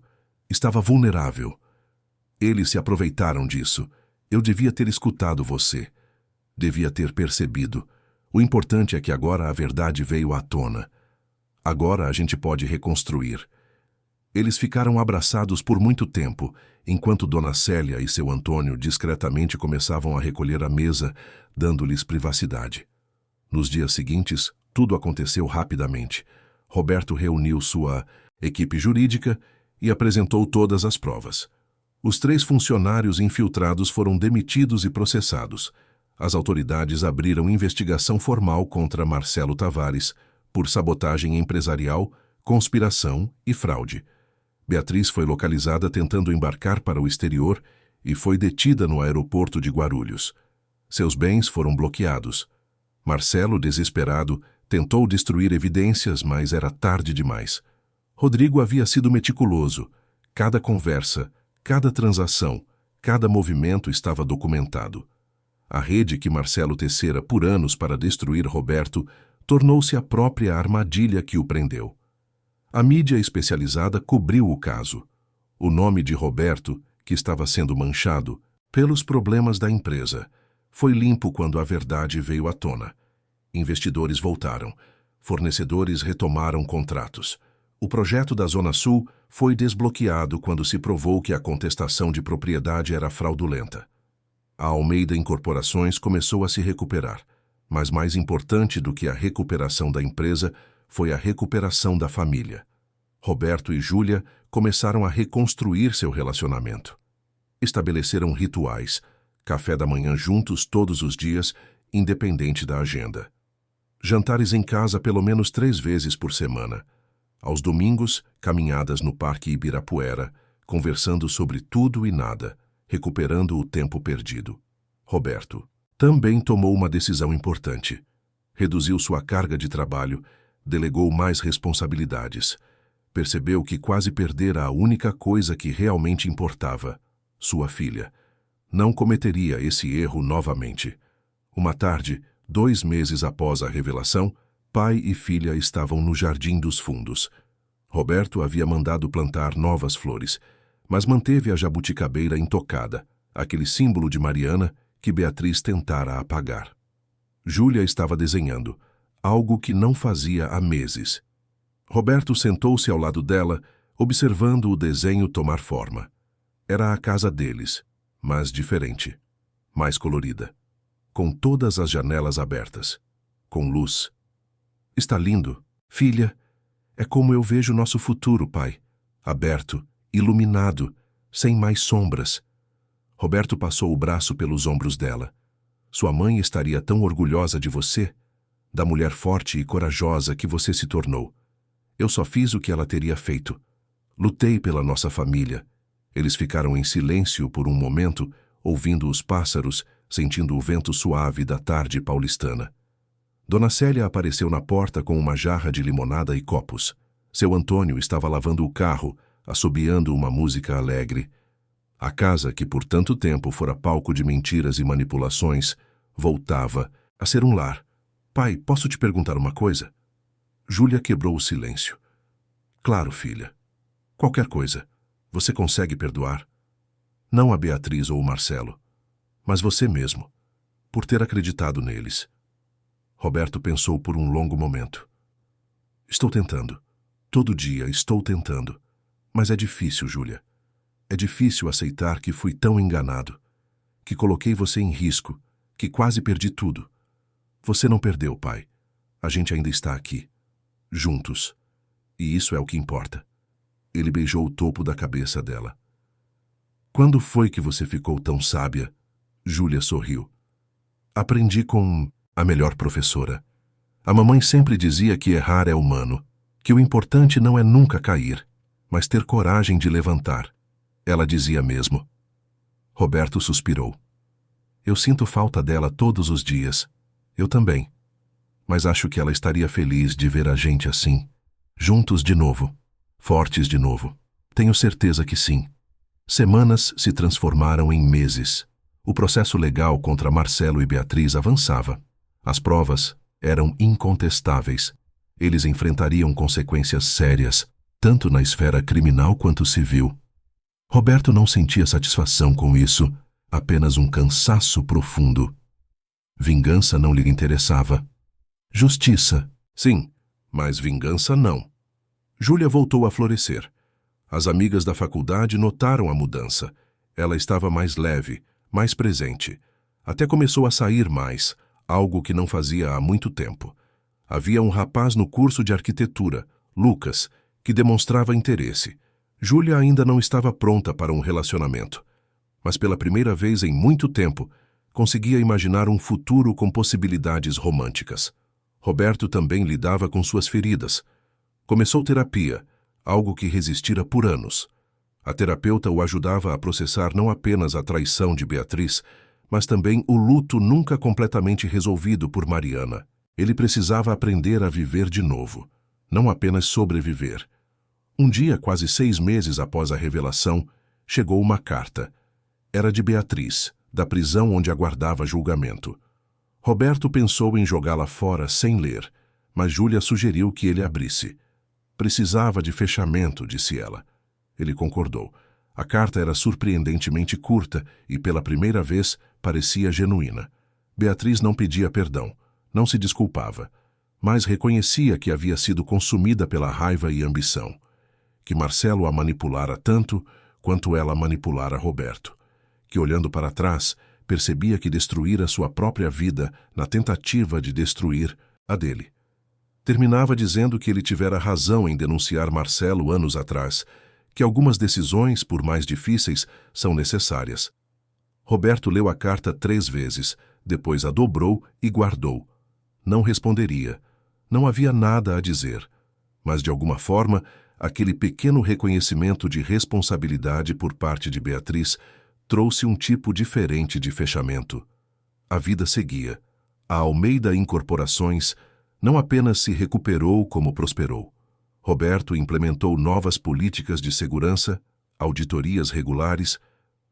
Estava vulnerável. Eles se aproveitaram disso. Eu devia ter escutado você. Devia ter percebido. O importante é que agora a verdade veio à tona. Agora a gente pode reconstruir. Eles ficaram abraçados por muito tempo, enquanto Dona Célia e seu Antônio discretamente começavam a recolher a mesa, dando-lhes privacidade. Nos dias seguintes, tudo aconteceu rapidamente. Roberto reuniu sua equipe jurídica e apresentou todas as provas. Os 3 funcionários infiltrados foram demitidos e processados. As autoridades abriram investigação formal contra Marcelo Tavares por sabotagem empresarial, conspiração e fraude. Beatriz foi localizada tentando embarcar para o exterior e foi detida no aeroporto de Guarulhos. Seus bens foram bloqueados. Marcelo, desesperado, tentou destruir evidências, mas era tarde demais. Rodrigo havia sido meticuloso. Cada conversa, cada transação, cada movimento estava documentado. A rede que Marcelo tecera por anos para destruir Roberto tornou-se a própria armadilha que o prendeu. A mídia especializada cobriu o caso. O nome de Roberto, que estava sendo manchado pelos problemas da empresa, foi limpo quando a verdade veio à tona. Investidores voltaram. Fornecedores retomaram contratos. O projeto da Zona Sul foi desbloqueado quando se provou que a contestação de propriedade era fraudulenta. A Almeida Incorporações começou a se recuperar, mas mais importante do que a recuperação da empresa foi a recuperação da família. Roberto e Júlia começaram a reconstruir seu relacionamento. Estabeleceram rituais, café da manhã juntos todos os dias, independente da agenda. Jantares em casa pelo menos 3 vezes por semana. Aos domingos, caminhadas no Parque Ibirapuera, conversando sobre tudo e nada, recuperando o tempo perdido. Roberto também tomou uma decisão importante. Reduziu sua carga de trabalho, delegou mais responsabilidades. Percebeu que quase perdera a única coisa que realmente importava, sua filha. Não cometeria esse erro novamente. Uma tarde, 2 meses após a revelação, pai e filha estavam no Jardim dos Fundos. Roberto havia mandado plantar novas flores, mas manteve a jabuticabeira intocada, aquele símbolo de Mariana que Beatriz tentara apagar. Júlia estava desenhando, algo que não fazia há meses. Roberto sentou-se ao lado dela, observando o desenho tomar forma. Era a casa deles, mas diferente, mais colorida, com todas as janelas abertas, com luz. Está lindo, filha. É como eu vejo nosso futuro, pai. Aberto, iluminado, sem mais sombras. Roberto passou o braço pelos ombros dela. Sua mãe estaria tão orgulhosa de você, da mulher forte e corajosa que você se tornou. Eu só fiz o que ela teria feito. Lutei pela nossa família. Eles ficaram em silêncio por um momento, ouvindo os pássaros, sentindo o vento suave da tarde paulistana. Dona Célia apareceu na porta com uma jarra de limonada e copos. Seu Antônio estava lavando o carro, assobiando uma música alegre. A casa, que por tanto tempo fora palco de mentiras e manipulações, voltava a ser um lar. Pai, posso te perguntar uma coisa? Júlia quebrou o silêncio. Claro, filha. Qualquer coisa. Você consegue perdoar? Não a Beatriz ou o Marcelo, mas você mesmo, por ter acreditado neles. Roberto pensou por um longo momento. Estou tentando. Todo dia estou tentando. Mas é difícil, Júlia. É difícil aceitar que fui tão enganado, que coloquei você em risco, que quase perdi tudo. Você não perdeu, pai. A gente ainda está aqui, juntos. E isso é o que importa. Ele beijou o topo da cabeça dela. Quando foi que você ficou tão sábia? Júlia sorriu. Aprendi com a melhor professora. A mamãe sempre dizia que errar é humano, que o importante não é nunca cair, mas ter coragem de levantar. Ela dizia mesmo. Roberto suspirou. Eu sinto falta dela todos os dias. Eu também. Mas acho que ela estaria feliz de ver a gente assim. Juntos de novo. Fortes de novo. Tenho certeza que sim. Semanas se transformaram em meses. O processo legal contra Marcelo e Beatriz avançava. As provas eram incontestáveis. Eles enfrentariam consequências sérias, tanto na esfera criminal quanto civil. Roberto não sentia satisfação com isso, apenas um cansaço profundo. Vingança não lhe interessava. Justiça, sim, mas vingança não. Júlia voltou a florescer. As amigas da faculdade notaram a mudança. Ela estava mais leve, mais presente. Até começou a sair mais, algo que não fazia há muito tempo. Havia um rapaz no curso de arquitetura, Lucas, que demonstrava interesse. Júlia ainda não estava pronta para um relacionamento, mas pela primeira vez em muito tempo, conseguia imaginar um futuro com possibilidades românticas. Roberto também lidava com suas feridas. Começou terapia, algo que resistira por anos. A terapeuta o ajudava a processar não apenas a traição de Beatriz, mas também o luto nunca completamente resolvido por Mariana. Ele precisava aprender a viver de novo, não apenas sobreviver. Um dia, quase 6 meses após a revelação, chegou uma carta. Era de Beatriz, da prisão onde aguardava julgamento. Roberto pensou em jogá-la fora sem ler, mas Júlia sugeriu que ele abrisse. Precisava de fechamento, disse ela. Ele concordou. A carta era surpreendentemente curta e, pela primeira vez, parecia genuína. Beatriz não pedia perdão, não se desculpava, mas reconhecia que havia sido consumida pela raiva e ambição, que Marcelo a manipulara tanto quanto ela manipulara Roberto, que, olhando para trás, percebia que destruíra sua própria vida na tentativa de destruir a dele. Terminava dizendo que ele tivera razão em denunciar Marcelo anos atrás, que algumas decisões, por mais difíceis, são necessárias. Roberto leu a carta 3 vezes, depois a dobrou e guardou. Não responderia. Não havia nada a dizer. Mas, de alguma forma, aquele pequeno reconhecimento de responsabilidade por parte de Beatriz trouxe um tipo diferente de fechamento. A vida seguia. A Almeida Incorporações não apenas se recuperou como prosperou. Roberto implementou novas políticas de segurança, auditorias regulares,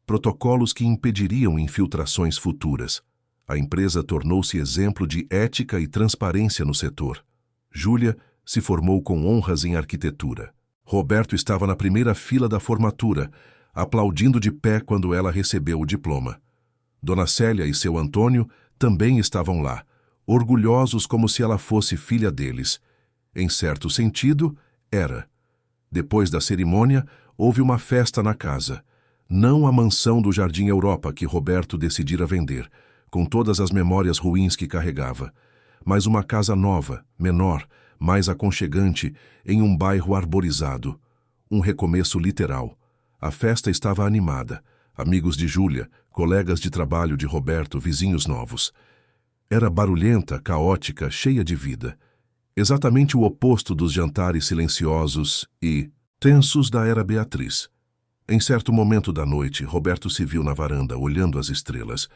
protocolos que impediriam infiltrações futuras. A empresa tornou-se exemplo de ética e transparência no setor. Júlia se formou com honras em arquitetura. Roberto estava na primeira fila da formatura, aplaudindo de pé quando ela recebeu o diploma. Dona Célia e seu Antônio também estavam lá, orgulhosos como se ela fosse filha deles. Em certo sentido, era. Depois da cerimônia, houve uma festa na casa. Não a mansão do Jardim Europa que Roberto decidira vender, com todas as memórias ruins que carregava, mas uma casa nova, menor, mais aconchegante, em um bairro arborizado. Um recomeço literal. A festa estava animada. Amigos de Júlia, colegas de trabalho de Roberto, vizinhos novos. Era barulhenta, caótica, cheia de vida. Exatamente o oposto dos jantares silenciosos e tensos da era Beatriz. Em certo momento da noite, Roberto se viu na varanda, olhando as estrelas.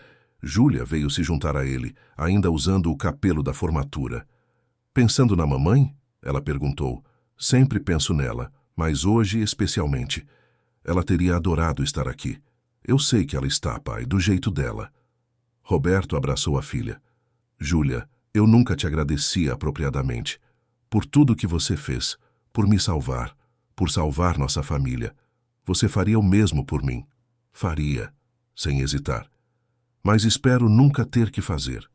Júlia veio se juntar a ele, ainda usando o capelo da formatura. Pensando na mamãe? Ela perguntou. Sempre penso nela, mas hoje especialmente. Ela teria adorado estar aqui. Eu sei que ela está, pai, do jeito dela. Roberto abraçou a filha. Júlia, eu nunca te agradeci apropriadamente. Por tudo que você fez, por me salvar, por salvar nossa família. Você faria o mesmo por mim. Faria, sem hesitar. Mas espero nunca ter que fazer.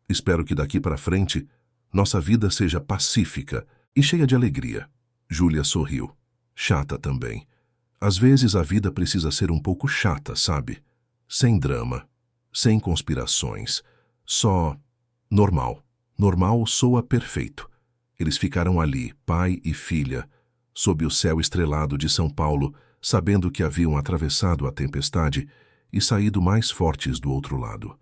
Espero que daqui para frente nossa vida seja pacífica e cheia de alegria. Júlia sorriu. Chata também. Às vezes a vida precisa ser um pouco chata, sabe? Sem drama, sem conspirações. Só normal. Normal soa perfeito. Eles ficaram ali, pai e filha, sob o céu estrelado de São Paulo, sabendo que haviam atravessado a tempestade e saído mais fortes do outro lado.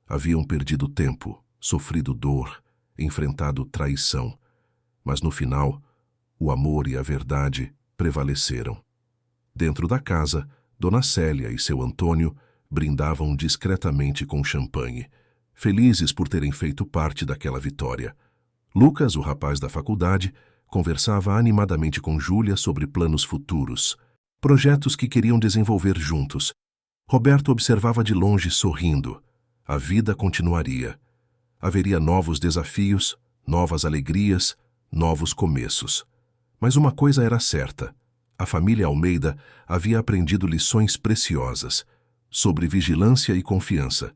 Haviam perdido tempo, sofrido dor, enfrentado traição. Mas no final, o amor e a verdade prevaleceram. Dentro da casa, Dona Célia e seu Antônio brindavam discretamente com champanhe, felizes por terem feito parte daquela vitória. Lucas, o rapaz da faculdade, conversava animadamente com Júlia sobre planos futuros, projetos que queriam desenvolver juntos. Roberto observava de longe sorrindo. A vida continuaria. Haveria novos desafios, novas alegrias, novos começos. Mas uma coisa era certa. A família Almeida havia aprendido lições preciosas sobre vigilância e confiança,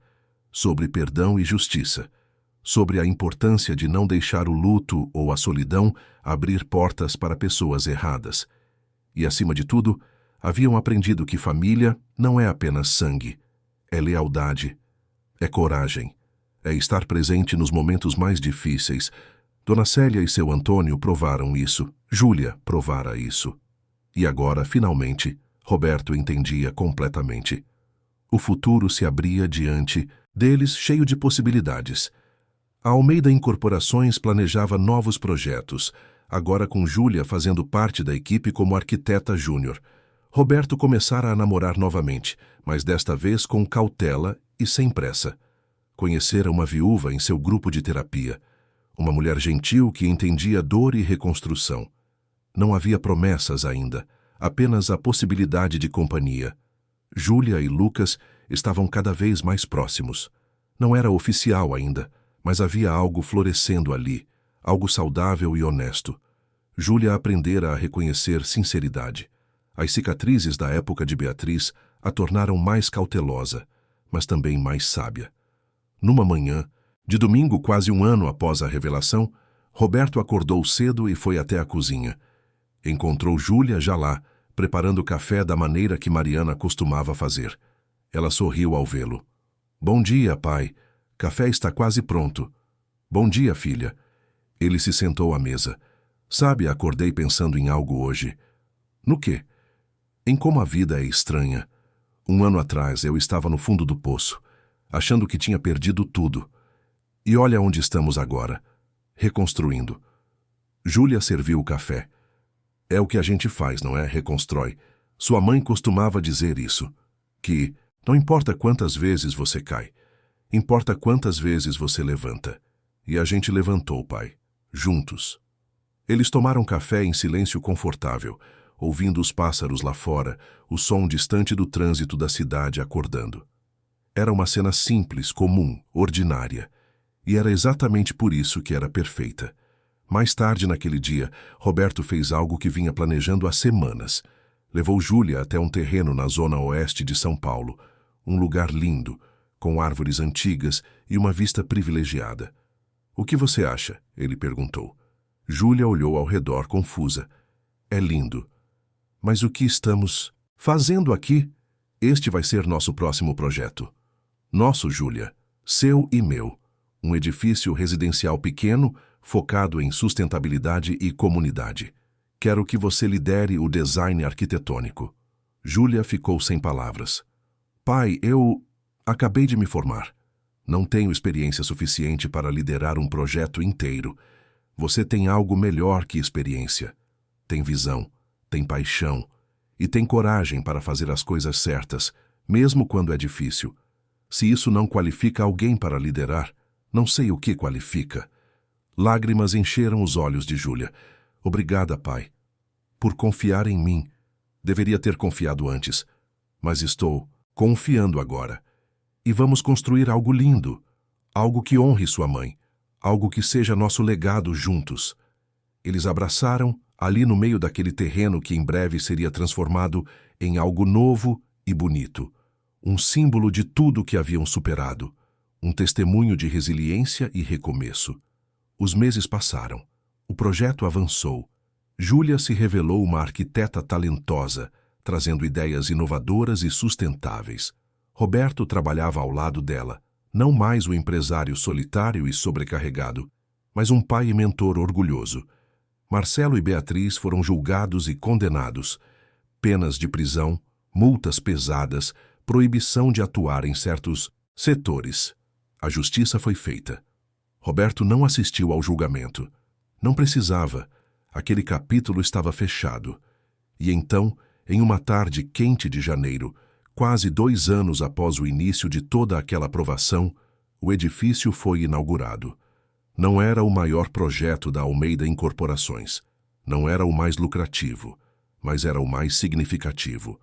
sobre perdão e justiça, sobre a importância de não deixar o luto ou a solidão abrir portas para pessoas erradas. E, acima de tudo, haviam aprendido que família não é apenas sangue, é lealdade, é coragem, é estar presente nos momentos mais difíceis. Dona Célia e seu Antônio provaram isso, Júlia provara isso. E agora, finalmente, Roberto entendia completamente. O futuro se abria diante deles, cheio de possibilidades. A Almeida Incorporações planejava novos projetos, agora com Júlia fazendo parte da equipe como arquiteta júnior. Roberto começara a namorar novamente, mas desta vez com cautela e sem pressa. Conhecera uma viúva em seu grupo de terapia, uma mulher gentil que entendia dor e reconstrução. Não havia promessas ainda, apenas a possibilidade de companhia. Júlia e Lucas estavam cada vez mais próximos. Não era oficial ainda, mas havia algo florescendo ali, algo saudável e honesto. Júlia aprendera a reconhecer sinceridade. As cicatrizes da época de Beatriz a tornaram mais cautelosa, mas também mais sábia. Numa manhã, de domingo quase um ano após a revelação, Roberto acordou cedo e foi até a cozinha. Encontrou Júlia já lá, preparando o café da maneira que Mariana costumava fazer. Ela sorriu ao vê-lo. Bom dia, pai. Café está quase pronto. Bom dia, filha. Ele se sentou à mesa. Sabe, acordei pensando em algo hoje. No quê? Em como a vida é estranha. Um ano atrás eu estava no fundo do poço, achando que tinha perdido tudo. E olha onde estamos agora, reconstruindo. Júlia serviu o café. É o que a gente faz, não é? Reconstrói. Sua mãe costumava dizer isso, que não importa quantas vezes você cai, importa quantas vezes você levanta. E a gente levantou, pai, juntos. Eles tomaram café em silêncio confortável, ouvindo os pássaros lá fora, o som distante do trânsito da cidade acordando. Era uma cena simples, comum, ordinária. E era exatamente por isso que era perfeita. Mais tarde naquele dia, Roberto fez algo que vinha planejando há semanas. Levou Júlia até um terreno na zona oeste de São Paulo, um lugar lindo, com árvores antigas e uma vista privilegiada. "O que você acha?" ele perguntou. Júlia olhou ao redor confusa. "É lindo. Mas o que estamos fazendo aqui? Este vai ser nosso próximo projeto." "Nosso, Júlia. Seu e meu. Um edifício residencial pequeno, focado em sustentabilidade e comunidade. Quero que você lidere o design arquitetônico." Júlia ficou sem palavras. "Pai, eu acabei de me formar. Não tenho experiência suficiente para liderar um projeto inteiro. Você tem algo melhor que experiência. Tem visão, tem paixão e tem coragem para fazer as coisas certas, mesmo quando é difícil. Se isso não qualifica alguém para liderar, não sei o que qualifica." Lágrimas encheram os olhos de Júlia. "Obrigada, pai, por confiar em mim. Deveria ter confiado antes, mas estou confiando agora. E vamos construir algo lindo, algo que honre sua mãe, algo que seja nosso legado juntos." Eles abraçaram ali no meio daquele terreno que em breve seria transformado em algo novo e bonito, um símbolo de tudo que haviam superado, um testemunho de resiliência e recomeço. Os meses passaram. O projeto avançou. Júlia se revelou uma arquiteta talentosa, trazendo ideias inovadoras e sustentáveis. Roberto trabalhava ao lado dela, não mais o empresário solitário e sobrecarregado, mas um pai e mentor orgulhoso. Marcelo e Beatriz foram julgados e condenados. Penas de prisão, multas pesadas, proibição de atuar em certos setores. A justiça foi feita. Roberto não assistiu ao julgamento. Não precisava. Aquele capítulo estava fechado. E então, em uma tarde quente de janeiro, quase 2 anos após o início de toda aquela aprovação, o edifício foi inaugurado. Não era o maior projeto da Almeida Incorporações. Não era o mais lucrativo, mas era o mais significativo.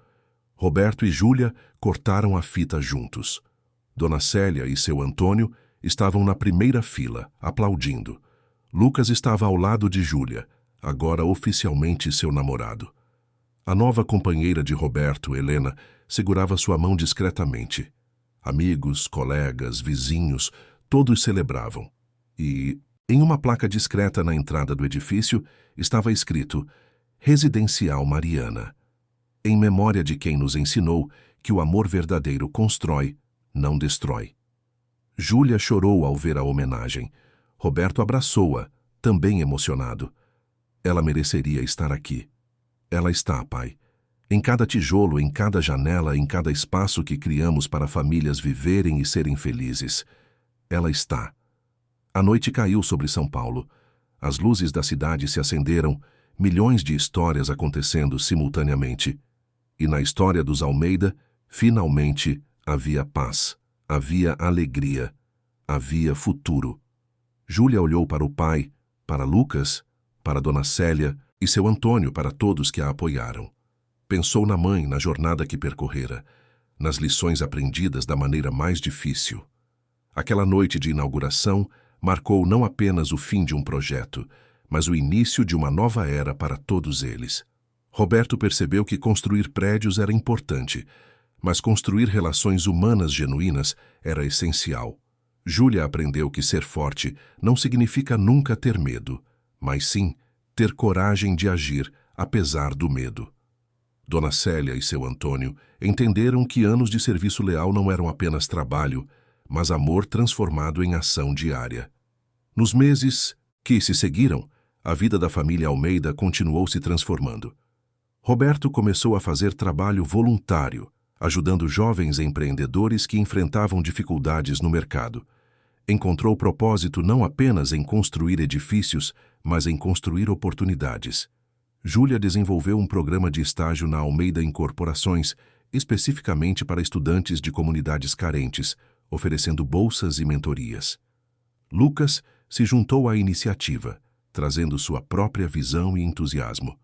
Roberto e Júlia cortaram a fita juntos. Dona Célia e seu Antônio estavam na primeira fila, aplaudindo. Lucas estava ao lado de Júlia, agora oficialmente seu namorado. A nova companheira de Roberto, Helena, segurava sua mão discretamente. Amigos, colegas, vizinhos, todos celebravam. E, em uma placa discreta na entrada do edifício, estava escrito Residencial Mariana, em memória de quem nos ensinou que o amor verdadeiro constrói, não destrói. Júlia chorou ao ver a homenagem. Roberto abraçou-a, também emocionado. Ela mereceria estar aqui. Ela está, pai. Em cada tijolo, em cada janela, em cada espaço que criamos para famílias viverem e serem felizes. Ela está. A noite caiu sobre São Paulo. As luzes da cidade se acenderam, milhões de histórias acontecendo simultaneamente. E na história dos Almeida, finalmente, havia paz, havia alegria, havia futuro. Júlia olhou para o pai, para Lucas, para Dona Célia e seu Antônio, para todos que a apoiaram. Pensou na mãe, na jornada que percorrera, nas lições aprendidas da maneira mais difícil. Aquela noite de inauguração marcou não apenas o fim de um projeto, mas o início de uma nova era para todos eles. Roberto percebeu que construir prédios era importante, mas construir relações humanas genuínas era essencial. Júlia aprendeu que ser forte não significa nunca ter medo, mas sim ter coragem de agir apesar do medo. Dona Célia e seu Antônio entenderam que anos de serviço leal não eram apenas trabalho, mas amor transformado em ação diária. Nos meses que se seguiram, a vida da família Almeida continuou se transformando. Roberto começou a fazer trabalho voluntário, ajudando jovens empreendedores que enfrentavam dificuldades no mercado. encontrou propósito não apenas em construir edifícios, mas em construir oportunidades. Júlia desenvolveu um programa de estágio na Almeida Incorporações, especificamente para estudantes de comunidades carentes, oferecendo bolsas e mentorias. Lucas se juntou à iniciativa, trazendo sua própria visão e entusiasmo.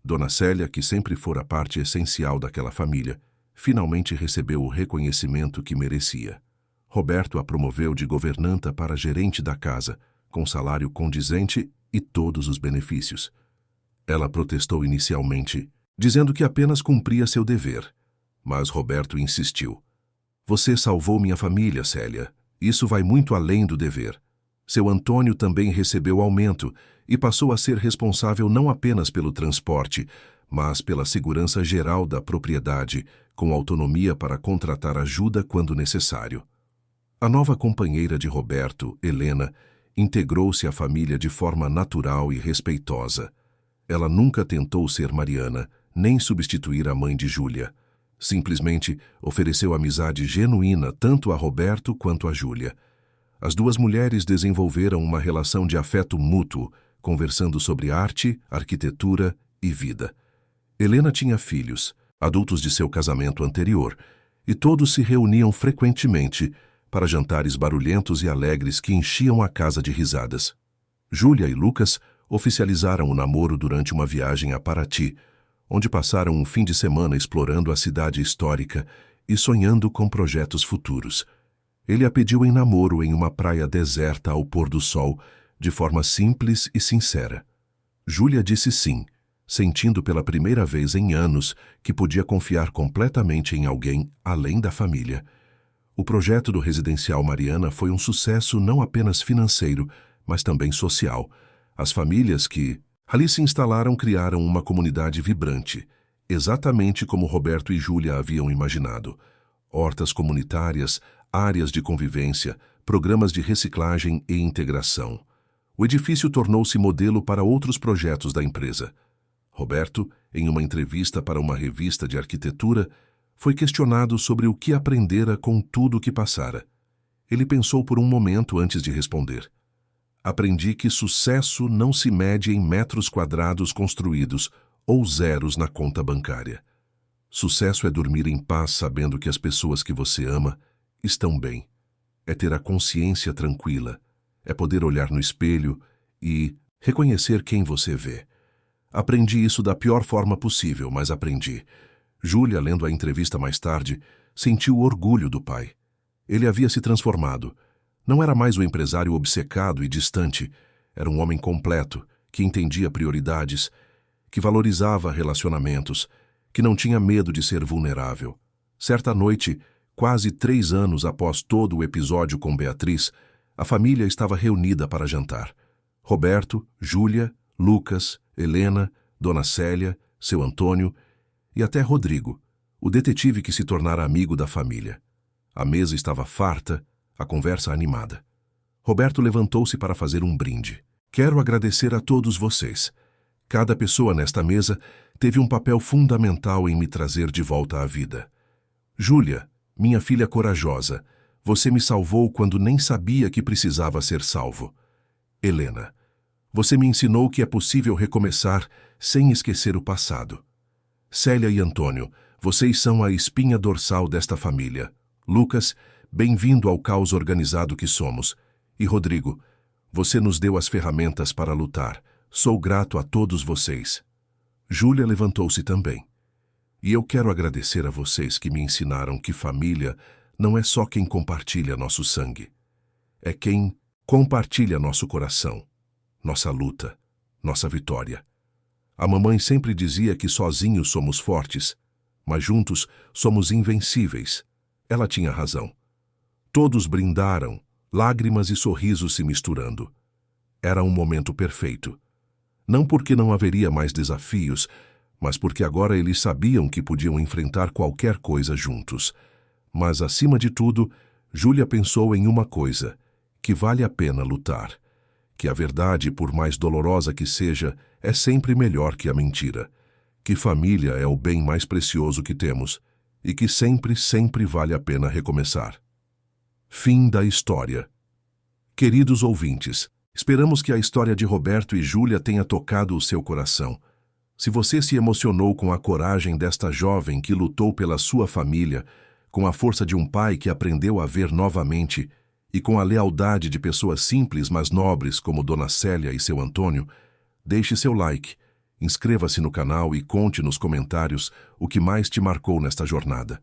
Dona Célia, que sempre fora parte essencial daquela família, finalmente recebeu o reconhecimento que merecia. Roberto a promoveu de governanta para gerente da casa, com salário condizente e todos os benefícios. Ela protestou inicialmente, dizendo que apenas cumpria seu dever. Mas Roberto insistiu. Você salvou minha família, Célia. Isso vai muito além do dever. Seu Antônio também recebeu aumento e passou a ser responsável não apenas pelo transporte, mas pela segurança geral da propriedade, com autonomia para contratar ajuda quando necessário. A nova companheira de Roberto, Helena, integrou-se à família de forma natural e respeitosa. Ela nunca tentou ser Mariana, nem substituir a mãe de Júlia. Simplesmente ofereceu amizade genuína tanto a Roberto quanto a Júlia. As duas mulheres desenvolveram uma relação de afeto mútuo, conversando sobre arte, arquitetura e vida. Helena tinha filhos, adultos de seu casamento anterior, e todos se reuniam frequentemente para jantares barulhentos e alegres que enchiam a casa de risadas. Júlia e Lucas oficializaram o namoro durante uma viagem a Paraty, onde passaram um fim de semana explorando a cidade histórica e sonhando com projetos futuros. Ele a pediu em namoro em uma praia deserta ao pôr do sol, de forma simples e sincera. Júlia disse sim, sentindo pela primeira vez em anos que podia confiar completamente em alguém além da família. O projeto do Residencial Mariana foi um sucesso não apenas financeiro, mas também social. As famílias que ali se instalaram criaram uma comunidade vibrante, exatamente como Roberto e Júlia haviam imaginado. Hortas comunitárias, áreas de convivência, programas de reciclagem e integração. O edifício tornou-se modelo para outros projetos da empresa. Roberto, em uma entrevista para uma revista de arquitetura, foi questionado sobre o que aprendera com tudo o que passara. Ele pensou por um momento antes de responder. Aprendi que sucesso não se mede em metros quadrados construídos ou zeros na conta bancária. Sucesso é dormir em paz sabendo que as pessoas que você ama estão bem. É ter a consciência tranquila. É poder olhar no espelho e reconhecer quem você vê. Aprendi isso da pior forma possível, mas aprendi. Júlia, lendo a entrevista mais tarde, sentiu orgulho do pai. Ele havia se transformado. Não era mais o empresário obcecado e distante. Era um homem completo, que entendia prioridades, que valorizava relacionamentos, que não tinha medo de ser vulnerável. Certa noite, quase 3 anos após todo o episódio com Beatriz, a família estava reunida para jantar. Roberto, Júlia, Lucas, Helena, Dona Célia, seu Antônio e até Rodrigo, o detetive que se tornara amigo da família. A mesa estava farta, a conversa animada. Roberto levantou-se para fazer um brinde. Quero agradecer a todos vocês. Cada pessoa nesta mesa teve um papel fundamental em me trazer de volta à vida. Júlia, minha filha corajosa, você me salvou quando nem sabia que precisava ser salvo. Helena, você me ensinou que é possível recomeçar sem esquecer o passado. Célia e Antônio, vocês são a espinha dorsal desta família. Lucas, bem-vindo ao caos organizado que somos. E Rodrigo, você nos deu as ferramentas para lutar. Sou grato a todos vocês. Júlia levantou-se também. E eu quero agradecer a vocês que me ensinaram que família não é só quem compartilha nosso sangue. É quem compartilha nosso coração, nossa luta, nossa vitória. A mamãe sempre dizia que sozinhos somos fortes, mas juntos somos invencíveis. Ela tinha razão. Todos brindaram, lágrimas e sorrisos se misturando. Era um momento perfeito. Não porque não haveria mais desafios, mas porque agora eles sabiam que podiam enfrentar qualquer coisa juntos. Mas, acima de tudo, Júlia pensou em uma coisa, que vale a pena lutar. Que a verdade, por mais dolorosa que seja, é sempre melhor que a mentira. Que família é o bem mais precioso que temos e que sempre, sempre vale a pena recomeçar. Fim da história. Queridos ouvintes, esperamos que a história de Roberto e Júlia tenha tocado o seu coração. Se você se emocionou com a coragem desta jovem que lutou pela sua família, com a força de um pai que aprendeu a ver novamente e com a lealdade de pessoas simples mas nobres como Dona Célia e seu Antônio, deixe seu like, inscreva-se no canal e conte nos comentários o que mais te marcou nesta jornada.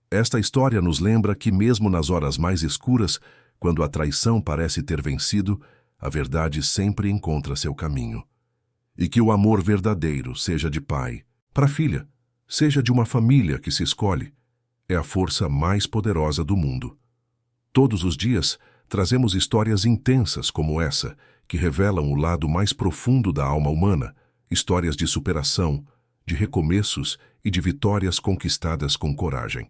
Esta história nos lembra que mesmo nas horas mais escuras, quando a traição parece ter vencido, a verdade sempre encontra seu caminho. E que o amor verdadeiro, seja de pai para filha, seja de uma família que se escolhe, é a força mais poderosa do mundo. Todos os dias, trazemos histórias intensas como essa, que revelam o lado mais profundo da alma humana, histórias de superação, de recomeços e de vitórias conquistadas com coragem.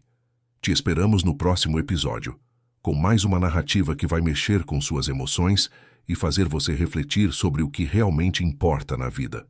Te esperamos no próximo episódio, com mais uma narrativa que vai mexer com suas emoções e fazer você refletir sobre o que realmente importa na vida.